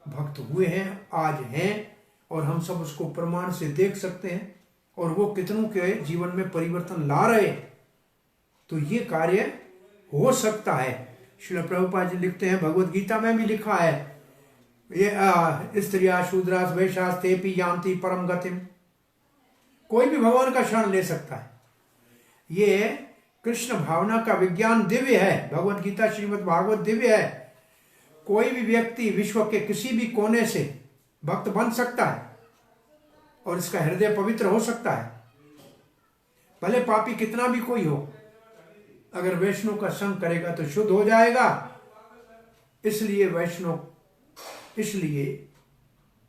Speaker 1: भक्त हुए हैं, आज हैं, और हम सब उसको प्रमाण से देख सकते हैं। और वो कितनों के जीवन में परिवर्तन ला रहे। तो ये कार्य हो सकता है। श्रील प्रभुपाद जी लिखते हैं, भगवत गीता में भी लिखा है, ये स्त्रिया शूद्रास वैश्यास तेपि यान्ति परम गतिम। कोई भी भगवान का शरण ले सकता है। ये कृष्ण भावना का विज्ञान दिव्य है। भगवत गीता श्रीमद् भागवत दिव्य है। कोई भी व्यक्ति विश्व के किसी भी कोने से भक्त बन सकता है और इसका हृदय पवित्र हो सकता है। भले पापी कितना भी कोई हो, अगर वैष्णव का संग करेगा तो शुद्ध हो जाएगा। इसलिए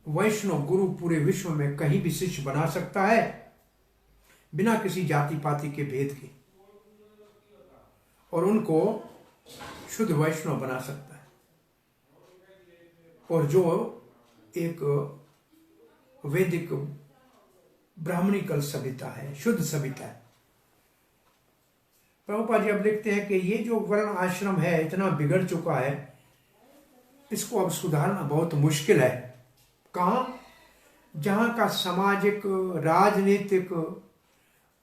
Speaker 1: वैष्णव गुरु पूरे विश्व में कहीं भी शिष्य बना सकता है, बिना किसी जाति पाति के भेद के, और उनको शुद्ध वैष्णव बना सकता है। और जो एक वैदिक ब्राह्मणिकल सभ्यता है, शुद्ध सभ्यता है। प्रभुपाद जी अब लिखते हैं कि ये जो वर्ण आश्रम है इतना बिगड़ चुका है, इसको अब सुधारना बहुत मुश्किल है। कहाँ? जहाँ का सामाजिक, राजनीतिक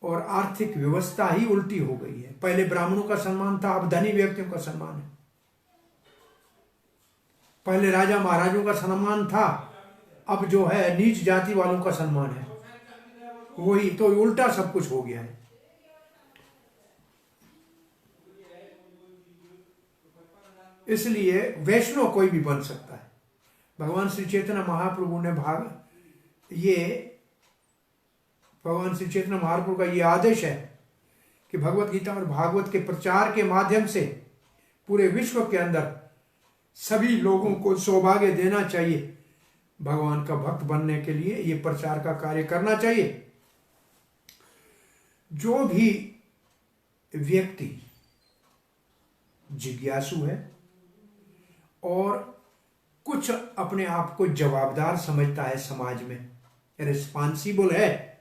Speaker 1: और आर्थिक व्यवस्था ही उल्टी हो गई है। पहले ब्राह्मणों का सम्मान था, अब धनी व्यक्तियों का सम्मान है। पहले राजा महाराजों का सम्मान था, अब जो है नीच जाति वालों का सम्मान है। वही तो उल्टा सब कुछ हो गया है। इसलिए वैष्णव कोई भी बन सकता है। भगवान श्री चैतन्य महाप्रभु ने भगवान श्री चैतन्य महाप्रभु का ये आदेश है कि भगवत गीता और भागवत के प्रचार के माध्यम से पूरे विश्व के अंदर सभी लोगों को सौभाग्य देना चाहिए। भगवान का भक्त बनने के लिए ये प्रचार का कार्य करना चाहिए। जो भी व्यक्ति जिज्ञासु है और कुछ अपने आप को जवाबदार समझता है, समाज में रिस्पॉन्सिबल है,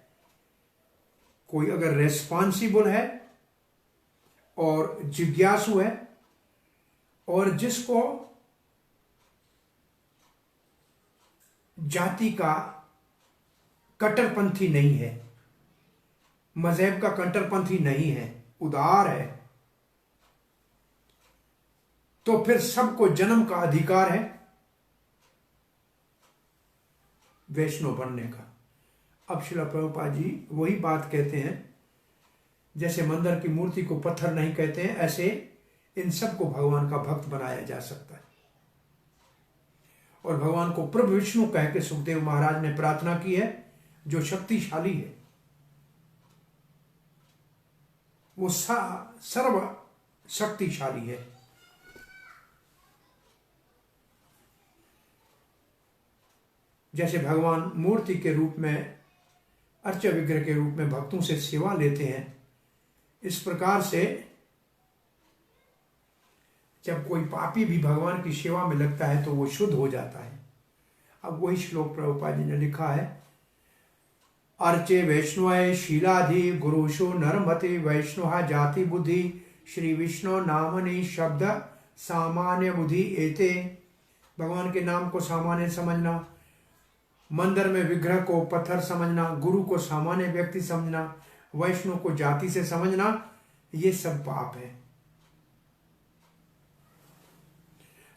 Speaker 1: कोई अगर रिस्पॉन्सिबल है और जिज्ञासु है और जिसको जाति का कट्टरपंथी नहीं है, मजहब का कट्टरपंथी नहीं है, उदार है, तो फिर सबको जन्म का अधिकार है वैष्णव बनने का। अब श्रील प्रभुपाद जी वही बात कहते हैं, जैसे मंदिर की मूर्ति को पत्थर नहीं कहते हैं, ऐसे इन सबको भगवान का भक्त बनाया जा सकता है। और भगवान को प्रभु विष्णु कह के सुखदेव महाराज ने प्रार्थना की है, जो शक्तिशाली है, वो सर्व शक्तिशाली है। जैसे भगवान मूर्ति के रूप में, अर्च विग्रह के रूप में भक्तों से सेवा लेते हैं, इस प्रकार से जब कोई पापी भी भगवान की सेवा में लगता है तो वो शुद्ध हो जाता है। अब वही श्लोक प्रभुपाद जी ने लिखा है, अर्चे वैष्णव शीलाधि गुरुषु नरमति वैष्णव जाति बुद्धि श्री विष्णु नामनि शब्द सामान्य बुद्धि एते। भगवान के नाम को सामान्य समझना, मंदिर में विग्रह को पत्थर समझना, गुरु को सामान्य व्यक्ति समझना, वैष्णव को जाति से समझना, ये सब पाप है।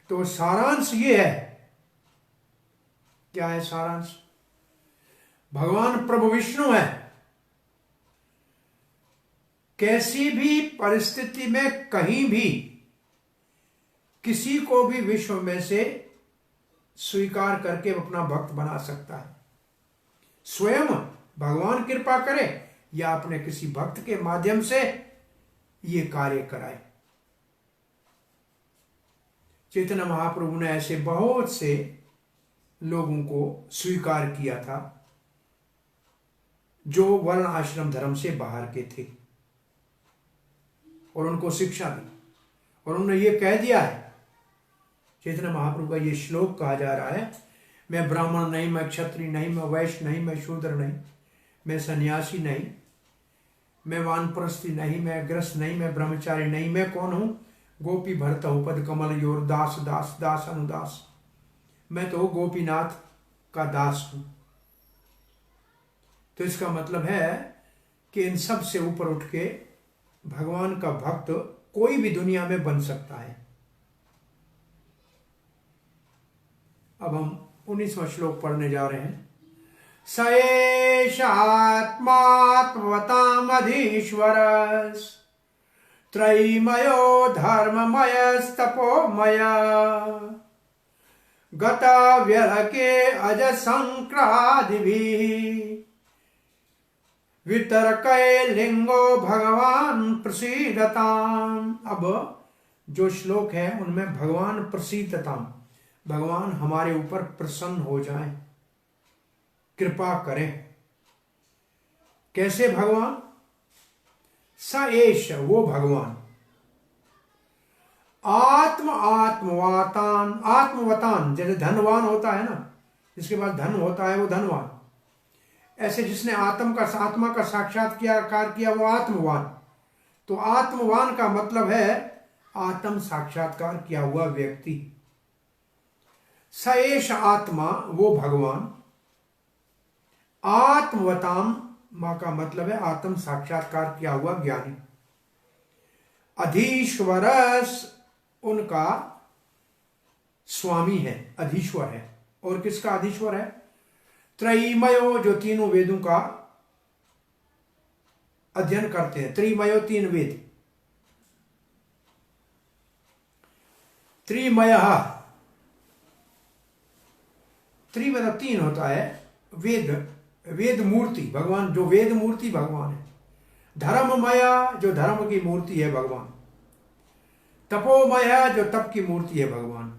Speaker 1: तो सारांश ये है, क्या है सारांश? भगवान प्रभु विष्णु है। कैसी भी परिस्थिति में कहीं भी किसी को भी विश्व में से स्वीकार करके अपना भक्त बना सकता है। स्वयं भगवान कृपा करे या अपने किसी भक्त के माध्यम से ये कार्य कराए। चैतन्य महाप्रभु ने ऐसे बहुत से लोगों को स्वीकार किया था जो वर्ण आश्रम धर्म से बाहर के थे, और उनको शिक्षा दी, और उन्होंने ये कह दिया है, चैतन्य महाप्रभु का ये श्लोक कहा जा रहा है, मैं ब्राह्मण नहीं, मैं क्षत्रिय नहीं, मैं वैश्य नहीं, मैं शूद्र नहीं, मैं सन्यासी नहीं, मैं वानप्रस्थी नहीं, मैं ग्रस्त नहीं, मैं ब्रह्मचारी नहीं, मैं कौन हूं? गोपी भरत पद कमल योर दास दास दास अनुदास। मैं तो गोपीनाथ का दास हूं। तो इसका मतलब है कि इन सब से ऊपर उठ के भगवान का भक्त कोई भी दुनिया में बन सकता है। अब हम 19वां श्लोक पढ़ने जा रहे हैं। स एष आत्मात्मवतामधीश्वरस् त्रयीमयो धर्ममयस्तपोमय गतव्यलके अज संक्रादिभिः वितर्कये लिंगो भगवान प्रसीदताम्। अब जो श्लोक है उनमें भगवान प्रसीदताम्, भगवान हमारे ऊपर प्रसन्न हो जाएं, कृपा करें। कैसे भगवान? स एष, वो भगवान, आत्मवतान, आत्मवतान जैसे धनवान होता है ना, जिसके पास धन होता है वो धनवान, ऐसे जिसने आत्मा का साक्षात्कार किया वो आत्मवान। तो आत्मवान का मतलब है आत्म साक्षात्कार किया हुआ व्यक्ति। स एष आत्मा, वो भगवान। आत्मवताम मां का मतलब है आत्म साक्षात्कार किया हुआ ज्ञानी। अधीश्वरस, उनका स्वामी है, अधीश्वर है। और किसका अधीश्वर है? त्रयीमयो, जो तीनों वेदों का अध्ययन करते हैं। त्रिमयो, तीन वेद। त्रिमय, त्रि मतलब तीन होता है। वेद, वेद मूर्ति भगवान, जो वेद मूर्ति भगवान है। धर्ममया, जो धर्म की मूर्ति है भगवान। तपोमया, जो तप की मूर्ति है भगवान।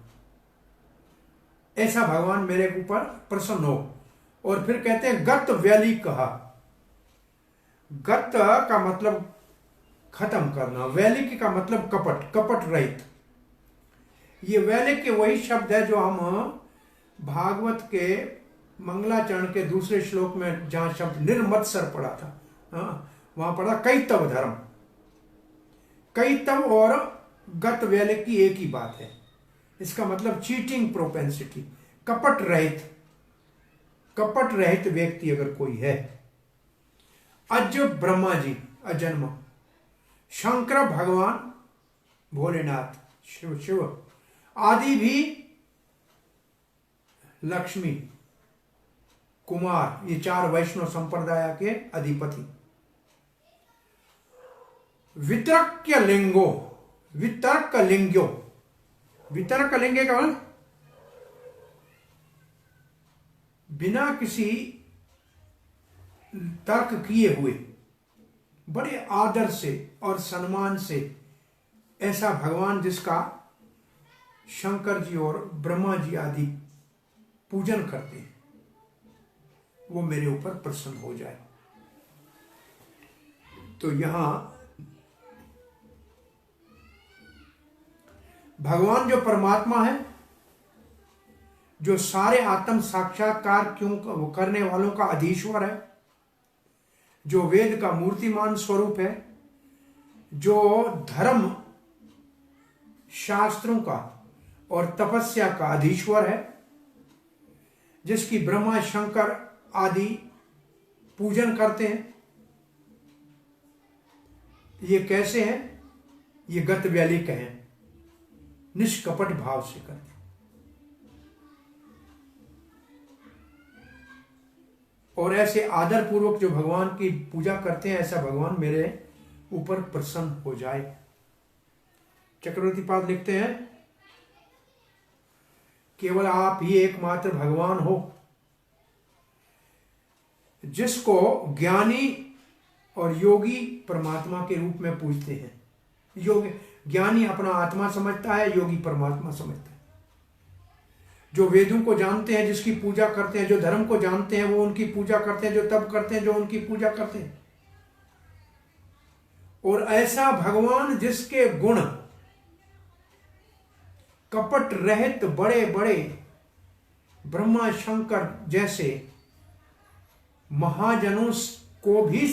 Speaker 1: ऐसा भगवान मेरे ऊपर प्रसन्न हो। और फिर कहते हैं गत वैली कहा। गत का मतलब खत्म करना, वैलिक का मतलब कपट, कपट रहित। ये वैलिक के वही शब्द है जो हम भागवत के मंगलाचरण के दूसरे श्लोक में जहां शब्द निर्मत्सर पढ़ा था, वहां पढ़ा कैतव धर्म। कैतव और गत वैलिक की एक ही बात है। इसका मतलब चीटिंग प्रोपेंसिटी, कपट रहित, कपट रहित व्यक्ति अगर कोई है। अज ब्रह्मा जी अजन्म, शंकर भगवान भोलेनाथ शिव, आदि भी लक्ष्मी कुमार, ये चार वैष्णव संप्रदाय के अधिपति। वितर्क्य लिंगो, वितर्क लिंगो, वितर्क लिंगे का बिना किसी तर्क किए हुए बड़े आदर से और सम्मान से ऐसा भगवान जिसका शंकर जी और ब्रह्मा जी आदि पूजन करते हैं, वो मेरे ऊपर प्रसन्न हो जाए। तो यहां भगवान जो परमात्मा है, जो सारे आत्म साक्षात्कार क्यों करने वालों का अधीश्वर है, जो वेद का मूर्तिमान स्वरूप है, जो धर्म शास्त्रों का और तपस्या का अधीश्वर है, जिसकी ब्रह्मा शंकर आदि पूजन करते हैं। ये कैसे हैं? ये गत वैली कहें, निष्कपट भाव से करते हैं। और ऐसे आदर पूर्वक जो भगवान की पूजा करते हैं, ऐसा भगवान मेरे ऊपर प्रसन्न हो जाए। चक्रवर्ती पाद लिखते हैं, केवल आप ही एकमात्र भगवान हो जिसको ज्ञानी और योगी परमात्मा के रूप में पूजते हैं। योग ज्ञानी अपना आत्मा समझता है, योगी परमात्मा समझता है। जो वेदों को जानते हैं, जिसकी पूजा करते हैं, जो धर्म को जानते हैं, वो उनकी पूजा करते हैं, जो तप करते हैं, जो उनकी पूजा करते हैं। और ऐसा भगवान जिसके गुण कपट रहित बड़े बड़े ब्रह्मा शंकर जैसे महाजनों को भी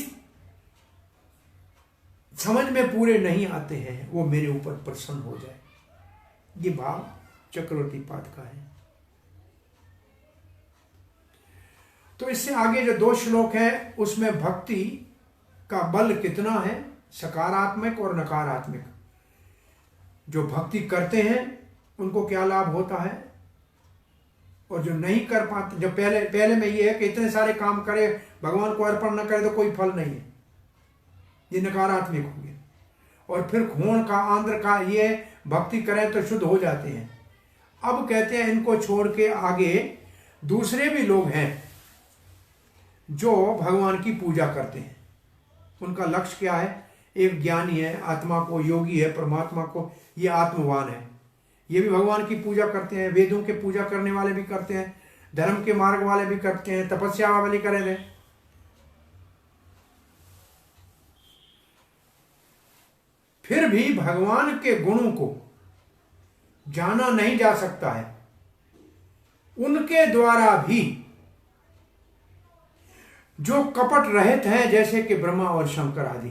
Speaker 1: समझ में पूरे नहीं आते हैं, वो मेरे ऊपर प्रसन्न हो जाए। ये भाव चक्रवर्ती पाद का है। तो इससे आगे जो 2 श्लोक है उसमें भक्ति का बल कितना है, सकारात्मक और नकारात्मक। जो भक्ति करते हैं उनको क्या लाभ होता है, और जो नहीं कर पाते, जो पहले में ये है कि इतने सारे काम करे, भगवान को अर्पण न करे तो कोई फल नहीं है, ये नकारात्मक हो गया। और फिर खून का आंध्र का ये भक्ति करें तो शुद्ध हो जाते हैं। अब कहते हैं इनको छोड़ के आगे दूसरे भी लोग हैं जो भगवान की पूजा करते हैं। उनका लक्ष्य क्या है? एक ज्ञानी है, आत्मा को योगी है, परमात्मा को ये आत्मवान है, ये भी भगवान की पूजा करते हैं। वेदों के पूजा करने वाले भी करते हैं, धर्म के मार्ग वाले भी करते हैं, तपस्या वाले करे थे। फिर भी भगवान के गुणों को जाना नहीं जा सकता है। उनके द्वारा भी जो कपट रहित हैं जैसे कि ब्रह्मा और शंकर आदि,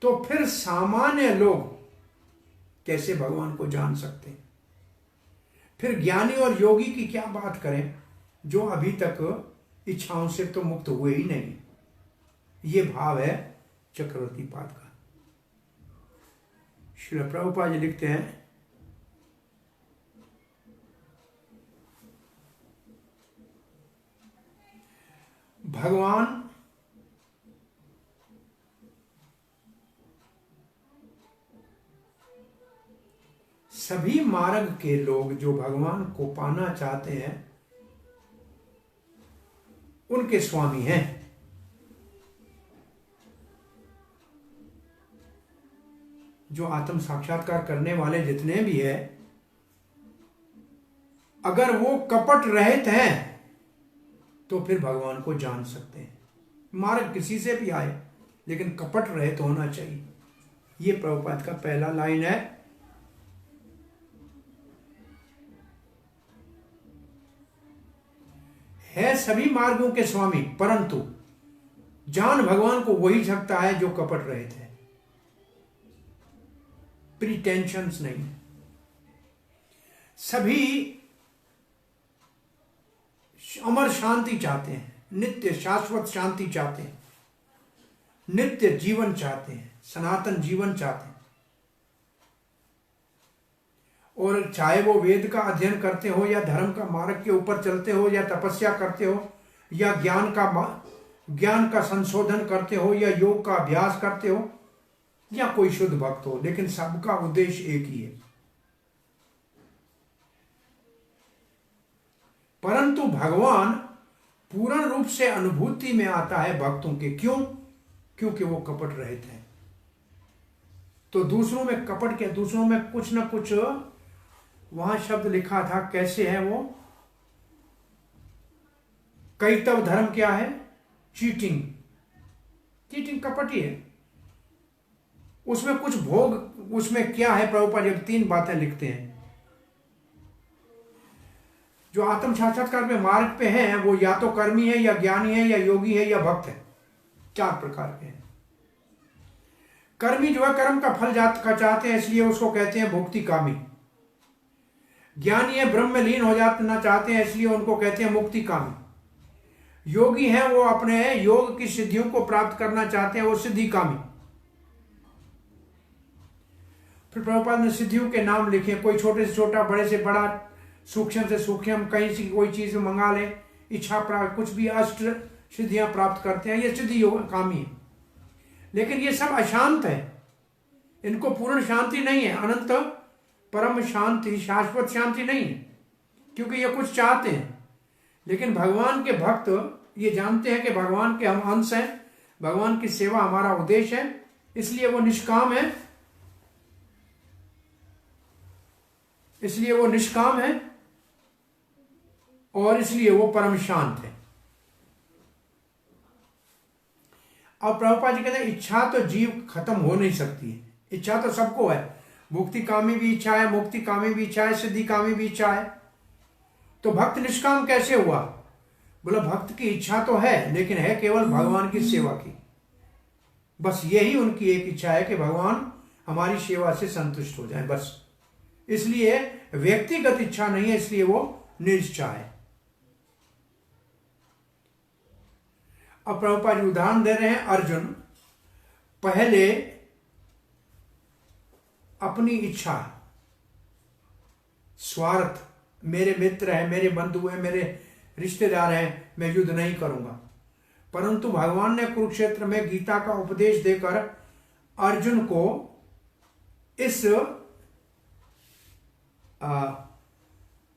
Speaker 1: तो फिर सामान्य लोग कैसे भगवान को जान सकते हैं? फिर ज्ञानी और योगी की क्या बात करें, जो अभी तक इच्छाओं से तो मुक्त हुए ही नहीं। ये भाव है चक्रवर्ती पाद का। श्रील प्रभुपाद जी लिखते हैं, भगवान सभी मार्ग के लोग जो भगवान को पाना चाहते हैं उनके स्वामी हैं। जो आत्म साक्षात्कार करने वाले जितने भी हैं, अगर वो कपट रहित हैं तो फिर भगवान को जान सकते हैं। मार्ग किसी से भी आए लेकिन कपट रहित होना चाहिए। ये प्रभुपाद का पहला लाइन है सभी मार्गों के स्वामी, परंतु जान भगवान को वही सकता है जो कपट रहित है, प्रीटेंशंस नहीं। सभी अमर शांति चाहते हैं, नित्य शाश्वत शांति चाहते हैं, नित्य जीवन चाहते हैं, सनातन जीवन चाहते हैं। और चाहे वो वेद का अध्ययन करते हो या धर्म का मार्ग के ऊपर चलते हो या तपस्या करते हो या ज्ञान का संशोधन करते हो या योग का अभ्यास करते हो या कोई शुद्ध भक्त हो, लेकिन सबका उद्देश्य एक ही है। परंतु भगवान पूर्ण रूप से अनुभूति में आता है भक्तों के। क्यों? क्योंकि वो कपट रहित है। तो दूसरों में कपट क्या, दूसरों में कुछ ना कुछ वहां शब्द लिखा था, कैसे है वो? कैतव धर्म क्या है? चीटिंग। चीटिंग कपट ही है। उसमें कुछ भोग, उसमें क्या है? प्रभुपाद जब 3 बातें लिखते हैं। जो आत्म साक्षात्कार में मार्ग पे हैं वो या तो कर्मी है या ज्ञानी है या योगी है या भक्त है। 4 प्रकार के हैं। कर्मी जो है कर्म का फल का चाहते हैं, इसलिए उसको कहते हैं भुक्ति कामी। ज्ञानी है ब्रह्म में लीन हो जाना चाहते हैं, इसलिए उनको कहते हैं मुक्ति कामी। योगी है वो अपने योग की सिद्धियों को प्राप्त करना चाहते हैं, वो सिद्धि कामी। फिर प्रभुपाद ने सिद्धियों के नाम लिखे, कोई छोटे से छोटा, बड़े से बड़ा, सूक्ष्म से सूक्ष्म, कहीं से कोई चीज मंगा ले, इच्छा प्राप्त, कुछ भी अष्ट सिद्धियां प्राप्त करते हैं, ये सिद्धि योग कामी है। लेकिन ये सब अशांत है, इनको पूर्ण शांति नहीं है, अनंत परम शांति, शाश्वत शांति नहीं है, क्योंकि ये कुछ चाहते हैं। लेकिन भगवान के भक्त ये जानते हैं कि भगवान के हम अंश हैं, भगवान की सेवा हमारा उद्देश्य है, इसलिए वो निष्काम है, इसलिए वो निष्काम है और इसलिए वो परम शांत है। अब प्रभुपाद जी कहते हैं इच्छा तो जीव खत्म हो नहीं सकती है, इच्छा तो सबको है। मुक्ति कामी भी इच्छा है, मुक्ति कामी भी इच्छा है, सिद्धि कामी भी इच्छा है। तो भक्त निष्काम कैसे हुआ? बोला भक्त की इच्छा तो है, लेकिन है केवल भगवान की सेवा की। बस यही उनकी एक इच्छा है कि भगवान हमारी सेवा से संतुष्ट हो जाए, बस। इसलिए व्यक्तिगत इच्छा नहीं है, इसलिए वो निश्चय है। अब प्रभुपाद जी उदाहरण दे रहे हैं। अर्जुन पहले अपनी इच्छा, स्वार्थ, मेरे मित्र हैं, मेरे बंधु हैं, मेरे रिश्तेदार हैं, मैं युद्ध नहीं करूंगा। परंतु भगवान ने कुरुक्षेत्र में गीता का उपदेश देकर अर्जुन को इस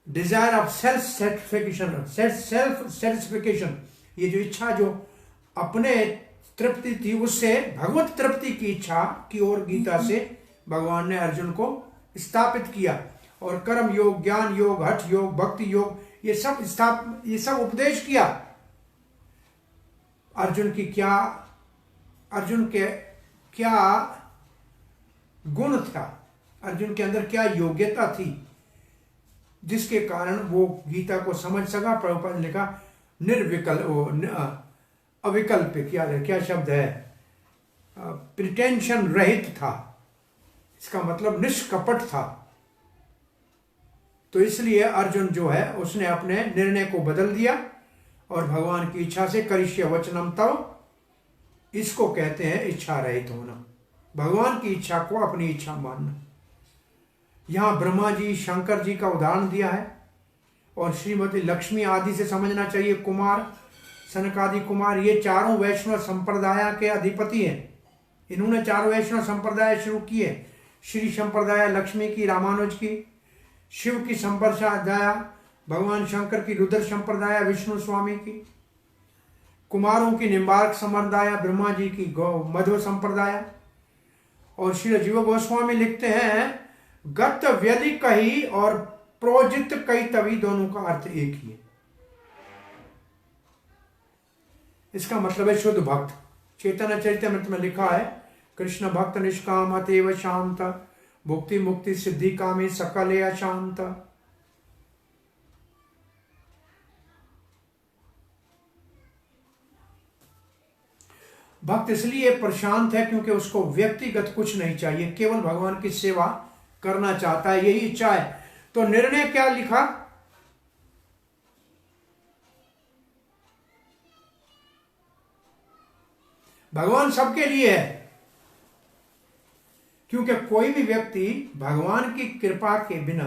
Speaker 1: डिजायर ऑफ सेल्फ सेटिस्फिकेशन, ये जो इच्छा जो अपने तृप्ति थी उससे भगवत तृप्ति की इच्छा की ओर गीता से भगवान ने अर्जुन को स्थापित किया। और कर्म योग, ज्ञान योग, हठ योग, भक्ति योग, ये सब उपदेश किया। अर्जुन के क्या गुण था, अर्जुन के अंदर क्या योग्यता थी, जिसके कारण वो गीता को समझ सका। प्रभुपाद ने लिखा निर्विकल्प अविकल्पिक, याद है क्या शब्द है, प्रिटेंशन रहित था, इसका मतलब निष्कपट था। तो इसलिए अर्जुन जो है उसने अपने निर्णय को बदल दिया और भगवान की इच्छा से करिष्य वचनम तव, इसको कहते हैं इच्छा रहित होना, भगवान की इच्छा को अपनी इच्छा मानना। यहां ब्रह्मा जी शंकर जी का उदाहरण दिया है और श्रीमती लक्ष्मी आदि से समझना चाहिए। कुमार, सनकादि कुमार, ये चारों वैष्णव संप्रदाय के अधिपति हैं। इन्होंने चारों वैष्णव संप्रदाय शुरू किए, श्री संप्रदाय लक्ष्मी की, रामानुज की, शिव की संप्रदाय भगवान शंकर की, रुद्र संप्रदाय विष्णु स्वामी की, कुमारों की निम्बार्क संप्रदाय ब्रह्मा जी की, मध्व संप्रदाय। और श्री जीव गोस्वामी लिखते हैं गत व्यधि कही और प्रोजित कई तभी, दोनों का अर्थ एक ही है। इसका मतलब है शुद्ध भक्त। चैतन्य चरितमृत में लिखा है कृष्ण भक्त निष्काम अतएव शांत, भुक्ति मुक्ति सिद्धि कामी सकल अशांत। भक्त इसलिए प्रशांत है क्योंकि उसको व्यक्तिगत कुछ नहीं चाहिए, केवल भगवान की सेवा करना चाहता है, यही इच्छा है। तो निर्णय क्या लिखा, भगवान सबके लिए है, क्योंकि कोई भी व्यक्ति भगवान की कृपा के बिना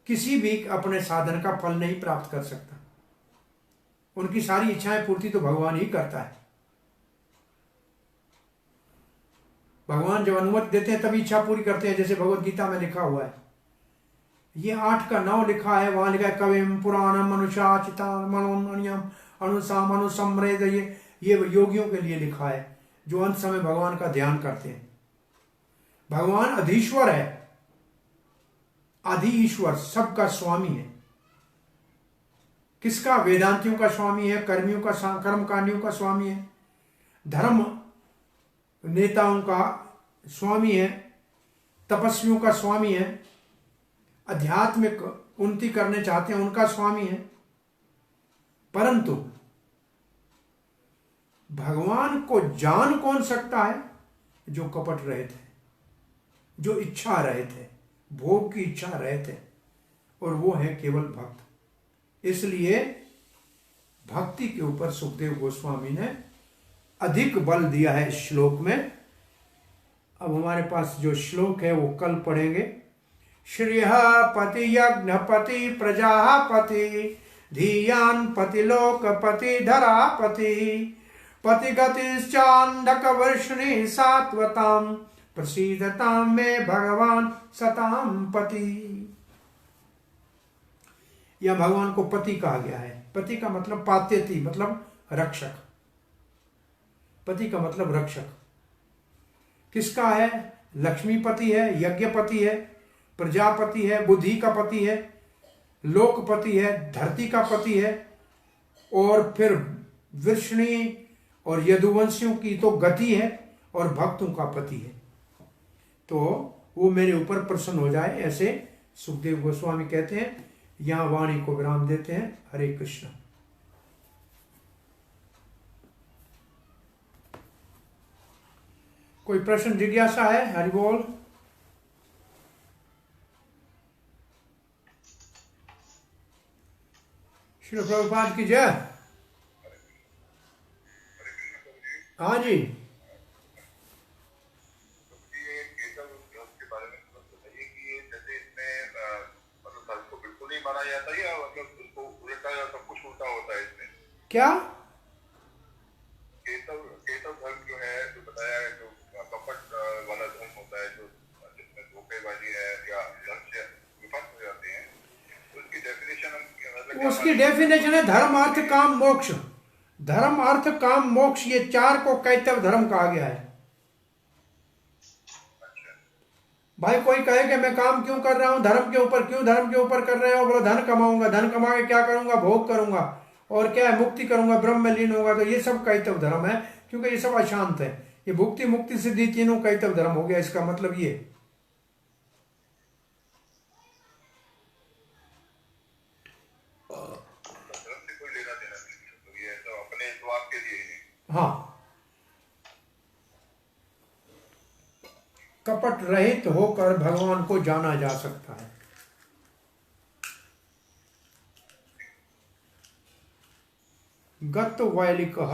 Speaker 1: किसी भी अपने साधन का फल नहीं प्राप्त कर सकता। उनकी सारी इच्छाएं पूर्ति तो भगवान ही करता है। भगवान जब अनुमति देते हैं तभी इच्छा पूरी करते हैं, जैसे भगवत गीता में लिखा हुआ है। ये 8:9 लिखा है, वहां लिखा है कविम पुराणम अनुशाचिता मनोनियम अनुसाम अनुसमृद। ये योगियों के लिए लिखा है जो अंत समय भगवान का ध्यान करते हैं। भगवान अधीश्वर है, आदि ईश्वर, सबका स्वामी है। किसका? वेदांतियों का स्वामी है, कर्मियों का, कर्मकांडियों का स्वामी है, धर्म नेताओं का स्वामी है, तपस्वियों का स्वामी है, आध्यात्मिक उन्नति करने चाहते हैं उनका स्वामी है। परंतु भगवान को जान कौन सकता है? जो कपट रहित है, जो इच्छा रहित है, भोग की इच्छा रहित है, और वो है केवल भक्त। इसलिए भक्ति के ऊपर सुखदेव गोस्वामी ने अधिक बल दिया है इस श्लोक में। अब हमारे पास जो श्लोक है वो कल पढ़ेंगे। श्रेय पति यज्ञपति प्रजापति धीयान पति लोकपति धरापति पतिगतिश्चांडक वर्षिणी सात्वताम प्रसीदताम में भगवान सताम पति। यह भगवान को पति कहा गया है। पति का मतलब पात्यति, मतलब रक्षक। पति का मतलब रक्षक। किसका है? लक्ष्मीपति है, यज्ञपति है, प्रजापति है, बुद्धि का पति है, लोकपति है, धरती का पति है, और फिर वृष्णि और यदुवंशियों की तो गति है, और भक्तों का पति है। तो वो मेरे ऊपर प्रसन्न हो जाए, ऐसे सुखदेव गोस्वामी कहते हैं। यहां वाणी को विराम देते हैं। हरे कृष्ण। कोई प्रश्न जिज्ञासा है? हरि बोल। श्री प्रभुपाद की जय। हाँ जी। क्या?
Speaker 2: केशव धर्म जो है, जो बताया है, जो कपट वाला धर्म होता है, जो जिसमें धोखेबाजी है या लक्ष्य विफल हो जाते हैं, उसकी डेफिनेशन,
Speaker 1: उसकी डेफिनेशन है धर्म अर्थ काम मोक्ष। धर्म अर्थ काम मोक्ष, ये 4 को कैतव धर्म कहा गया है। भाई कोई कहे कि मैं काम क्यों कर रहा हूं, धर्म के ऊपर क्यों, धर्म के ऊपर कर रहे हो? बोलो धन कमाऊंगा, धन कमा के क्या करूंगा? भोग करूंगा, और क्या है? मुक्ति करूंगा, ब्रह्म में लीन होगा। तो ये सब कैतव धर्म है, क्योंकि ये सब अशांत है। ये भुक्ति मुक्ति सिद्धि तीनों कैतव धर्म हो गया। इसका मतलब ये
Speaker 2: धर्म से कोई लेना देना नहीं, तो ये तो अपने स्वार्थ के लिए है।
Speaker 1: हाँ, कपट रहित होकर भगवान को जाना जा सकता है। गत वैली कह।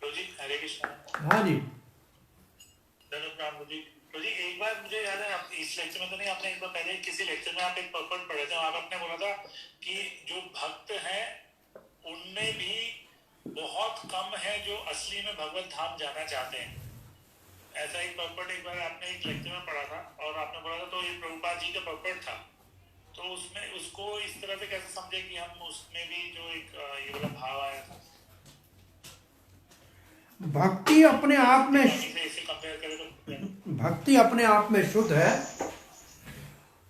Speaker 3: तो जी हरे कृष्णा।
Speaker 1: हाँ जी,
Speaker 3: प्रभु जी। तो जी एक बार मुझे याद है, आप इस लेक्चर में तो नहीं, आपने एक बार पहले किसी लेक्चर में आप एक पर्पट पढ़े थे, वहां आपने बोला था कि जो भक्त हैं उनमें भी बहुत कम है जो असली में भगवत धाम जाना चाहते हैं। ऐसा एक पर्पट एक बार आपने एक लेक्चर में पढ़ा था और आपने बोला था, तो ये प्रभुपाद जी का पर्पट था। तो उसमें उसको इस तरह से कैसे समझे कि हम उसमें भी जो एक ये वाला भाव आया था,
Speaker 1: भक्ति अपने आप में
Speaker 3: इसे कंपेयर करें तो
Speaker 1: भक्ति अपने आप में शुद्ध है,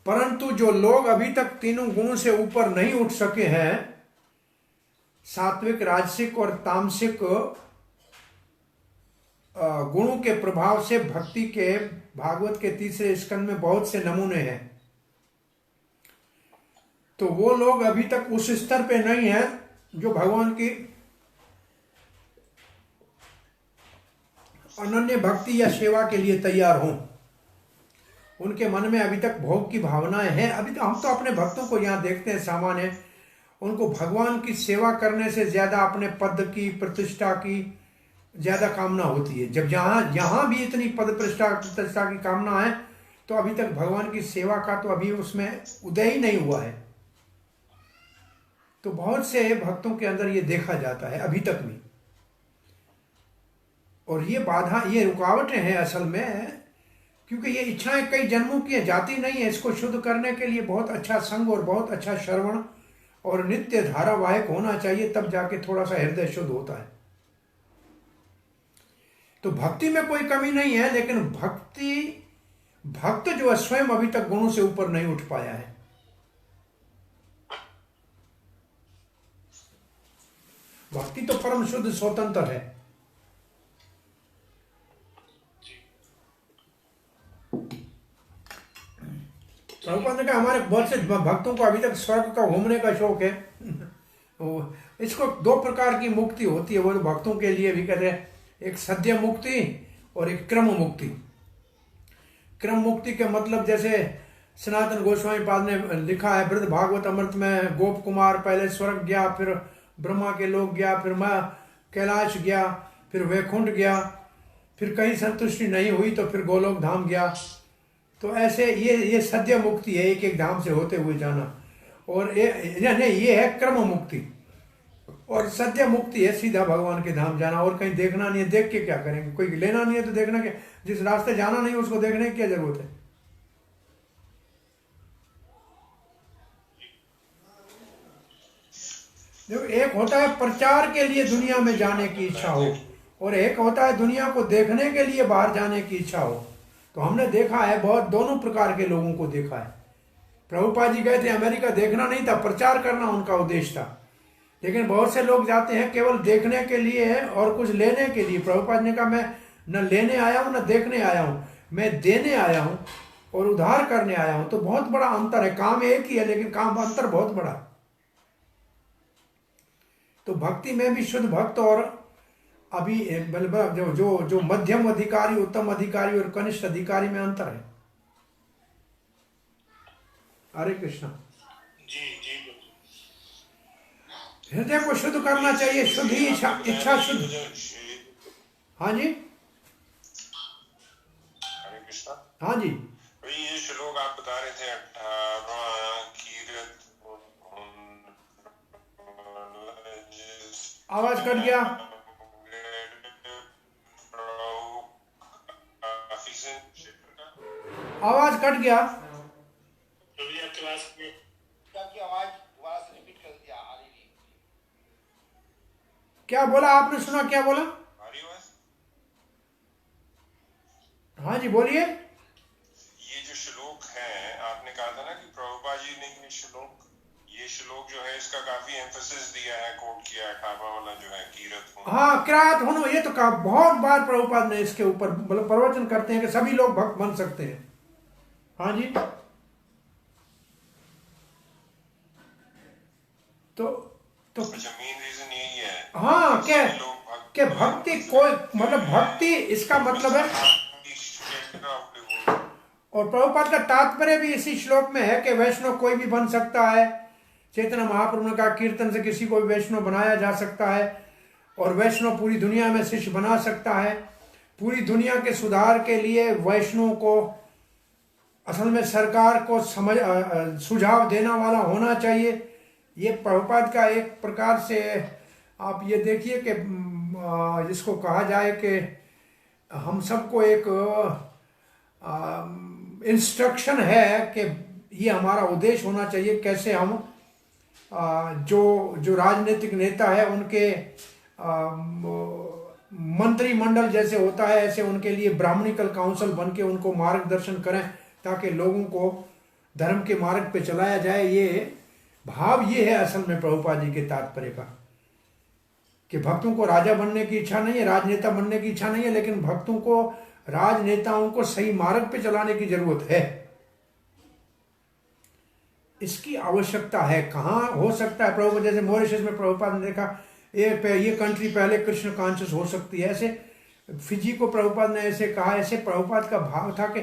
Speaker 1: परंतु जो लोग अभी तक तीनों गुणों से ऊपर नहीं उठ सके हैं, सात्विक, राजसिक और तामसिक गुणों के प्रभाव से भक्ति के भागवत के तीसरे स्कंद में बहुत से नमूने हैं। तो वो लोग अभी तक उस स्तर पे नहीं है जो भगवान की अनन्य भक्ति या सेवा के लिए तैयार हों। उनके मन में अभी तक भोग की भावनाएं हैं। अभी तो हम तो अपने भक्तों को यहाँ देखते हैं, सामान्य उनको भगवान की सेवा करने से ज्यादा अपने पद की, प्रतिष्ठा की ज्यादा कामना होती है। जब यहाँ भी इतनी पद प्रतिष्ठा की कामना है, तो अभी तक भगवान की सेवा का तो अभी उसमें उदय ही नहीं हुआ है। तो बहुत से भक्तों के अंदर ये देखा जाता है अभी तक भी। और ये बाधा, ये रुकावटें हैं असल में, क्योंकि ये इच्छाएं कई जन्मों की जाती नहीं है। इसको शुद्ध करने के लिए बहुत अच्छा संग और बहुत अच्छा श्रवण और नित्य धारावाहिक होना चाहिए, तब जाके थोड़ा सा हृदय शुद्ध होता है। तो भक्ति में कोई कमी नहीं है, लेकिन भक्त जो है स्वयं अभी तक गुणों से ऊपर नहीं उठ पाया है। भक्ति तो परम शुद्ध स्वतंत्र है। प्रभुपाद ने कहा हमारे बहुत से भक्तों को अभी तक स्वर्ग का घूमने का शौक है। इसको दो प्रकार की मुक्ति होती है, वो भक्तों के लिए भी कहते हैं, एक सद्य मुक्ति और एक क्रम मुक्ति। क्रम मुक्ति के मतलब जैसे सनातन गोस्वामी पाद ने लिखा है बृहद भागवत अमृत में, गोप कुमार पहले स्वर्ग गया, फिर ब्रह्मा के लोक गया, फिर मैं कैलाश गया, फिर वैकुंठ गया, फिर कहीं संतुष्टि नहीं हुई तो फिर गोलोक धाम गया। तो ऐसे ये सद्य मुक्ति है, एक एक धाम से होते हुए जाना। और ये है क्रम मुक्ति। और सद्य मुक्ति है सीधा भगवान के धाम जाना, और कहीं देखना नहीं है। देख के क्या करेंगे, कोई लेना नहीं है तो देखना क्या, जिस रास्ते जाना नहीं उसको देखने की क्या जरूरत है। देखो, एक होता है प्रचार के लिए दुनिया में जाने की इच्छा हो, और एक होता है दुनिया को देखने के लिए बाहर जाने की इच्छा हो। तो हमने देखा है बहुत दोनों प्रकार के लोगों को देखा है। प्रभुपाद जी गए थे अमेरिका, देखना नहीं था, प्रचार करना उनका उद्देश्य था। लेकिन बहुत से लोग जाते हैं केवल देखने के लिए और कुछ लेने के लिए। प्रभुपाद ने कहा मैं न लेने आया हूं न देखने आया हूं, मैं देने आया हूं और उद्धार करने आया हूं। तो बहुत बड़ा अंतर है। काम एक ही है लेकिन काम अंतर बहुत बड़ा। तो भक्ति में भी शुद्ध भक्त और अभी जो मध्यम अधिकारी, उत्तम अधिकारी और कनिष्ठ अधिकारी में अंतर है। हरे कृष्णा।
Speaker 3: जी जी
Speaker 1: हृदय को शुद्ध करना चाहिए, शुद्ध ही इच्छा शुद्ध। हाँ जी,
Speaker 4: हरे कृष्णा।
Speaker 1: हाँ जी,
Speaker 4: ये श्लोक आप बता रहे थे 18वां कीरत,
Speaker 1: आवाज कट गया। आवाज कट गया।
Speaker 3: आपके पास
Speaker 5: आपकी आवाज दोबारा से रिपीट कर दिया, आ रही नहीं।
Speaker 1: क्या बोला आपने, सुना क्या बोला? हाँ जी बोलिए।
Speaker 4: ये जो श्लोक है आपने कहा था ना कि प्रभुपाद जी ने ये श्लोक जो है इसका काफी एम्फेसिस दिया है, कोट किया है, 18वां वाला जो है कीरत होना।
Speaker 1: हाँ, किरात होना, ये तो कहा बहुत बार प्रभुपाद ने इसके ऊपर मतलब प्रवचन करते हैं कि सभी लोग भक्त बन सकते हैं। हाँ जी, तो तो
Speaker 4: अच्छा, मेन रीजन यही है
Speaker 1: हाँ क्या
Speaker 4: लोग
Speaker 1: कि भक्ति कोई मतलब भक्ति इसका मतलब है। और प्रभुपाद का तात्पर्य भी इसी श्लोक में है कि वैष्णव कोई भी बन सकता है। चैतन्य महाप्रभु ने कहा कीर्तन से किसी को भी वैष्णव बनाया जा सकता है और वैष्णव पूरी दुनिया में शिष्य बना सकता है। पूरी दुनिया के सुधार के लिए वैष्णव को असल में सरकार को सुझाव देना वाला होना चाहिए। ये प्रभुपाद का एक प्रकार से आप ये देखिए कि जिसको कहा जाए कि हम सबको एक इंस्ट्रक्शन है कि ये हमारा उद्देश्य होना चाहिए, कैसे हम जो राजनीतिक नेता है उनके मंत्रिमंडल जैसे होता है ऐसे उनके लिए ब्राह्मणिकल काउंसिल बन के उनको मार्गदर्शन करें ताकि लोगों को धर्म के मार्ग पे चलाया जाए। ये भाव ये है असल में प्रभुपाद जी के तात्पर्य का कि भक्तों को राजा बनने की इच्छा नहीं है, राजनेता बनने की इच्छा नहीं है, लेकिन भक्तों को राजनेताओं को सही मार्ग पे चलाने की जरूरत है। इसकी आवश्यकता है। कहाँ हो सकता है प्रभुपाद जैसे मॉरिशस में प्रभुपाद ने देखा ये कंट्री पहले कृष्ण कॉन्शियस हो सकती है, ऐसे फिजी को प्रभुपाद ने ऐसे कहा। ऐसे प्रभुपाद का भाव था कि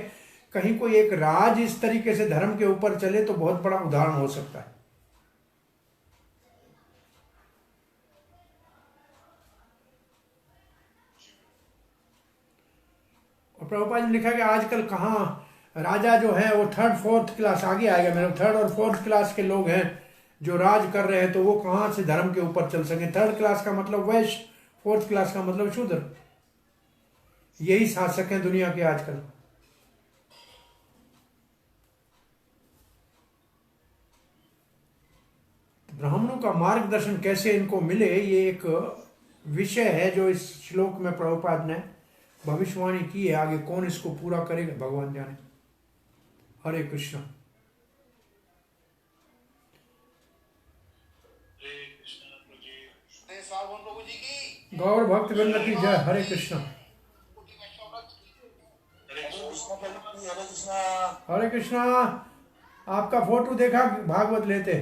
Speaker 1: कहीं कोई एक राज इस तरीके से धर्म के ऊपर चले तो बहुत बड़ा उदाहरण हो सकता है। और प्रभुपाद ने लिखा कि आजकल कहाँ राजा जो है वो 3rd 4th क्लास आगे आएगा। मेरे 3rd और 4th क्लास के लोग हैं जो राज कर रहे हैं, तो वो कहाँ से धर्म के ऊपर चल सके। 3rd क्लास का मतलब वैश्य, 4th क्लास का मतलब शूद्र। यही शासक हैं दुनिया के आजकल। ब्राह्मणों का मार्गदर्शन कैसे इनको मिले, ये एक विषय है जो इस श्लोक में प्रभुपाद ने भविष्यवाणी की है। आगे कौन इसको पूरा करेगा भगवान जाने। हरे कृष्ण।
Speaker 5: सार्वभौम प्रभु जी की
Speaker 1: गौर भक्त वृंद की जय। हरे कृष्ण। हरे कृष्णा। आपका फोटो देखा भागवत लेते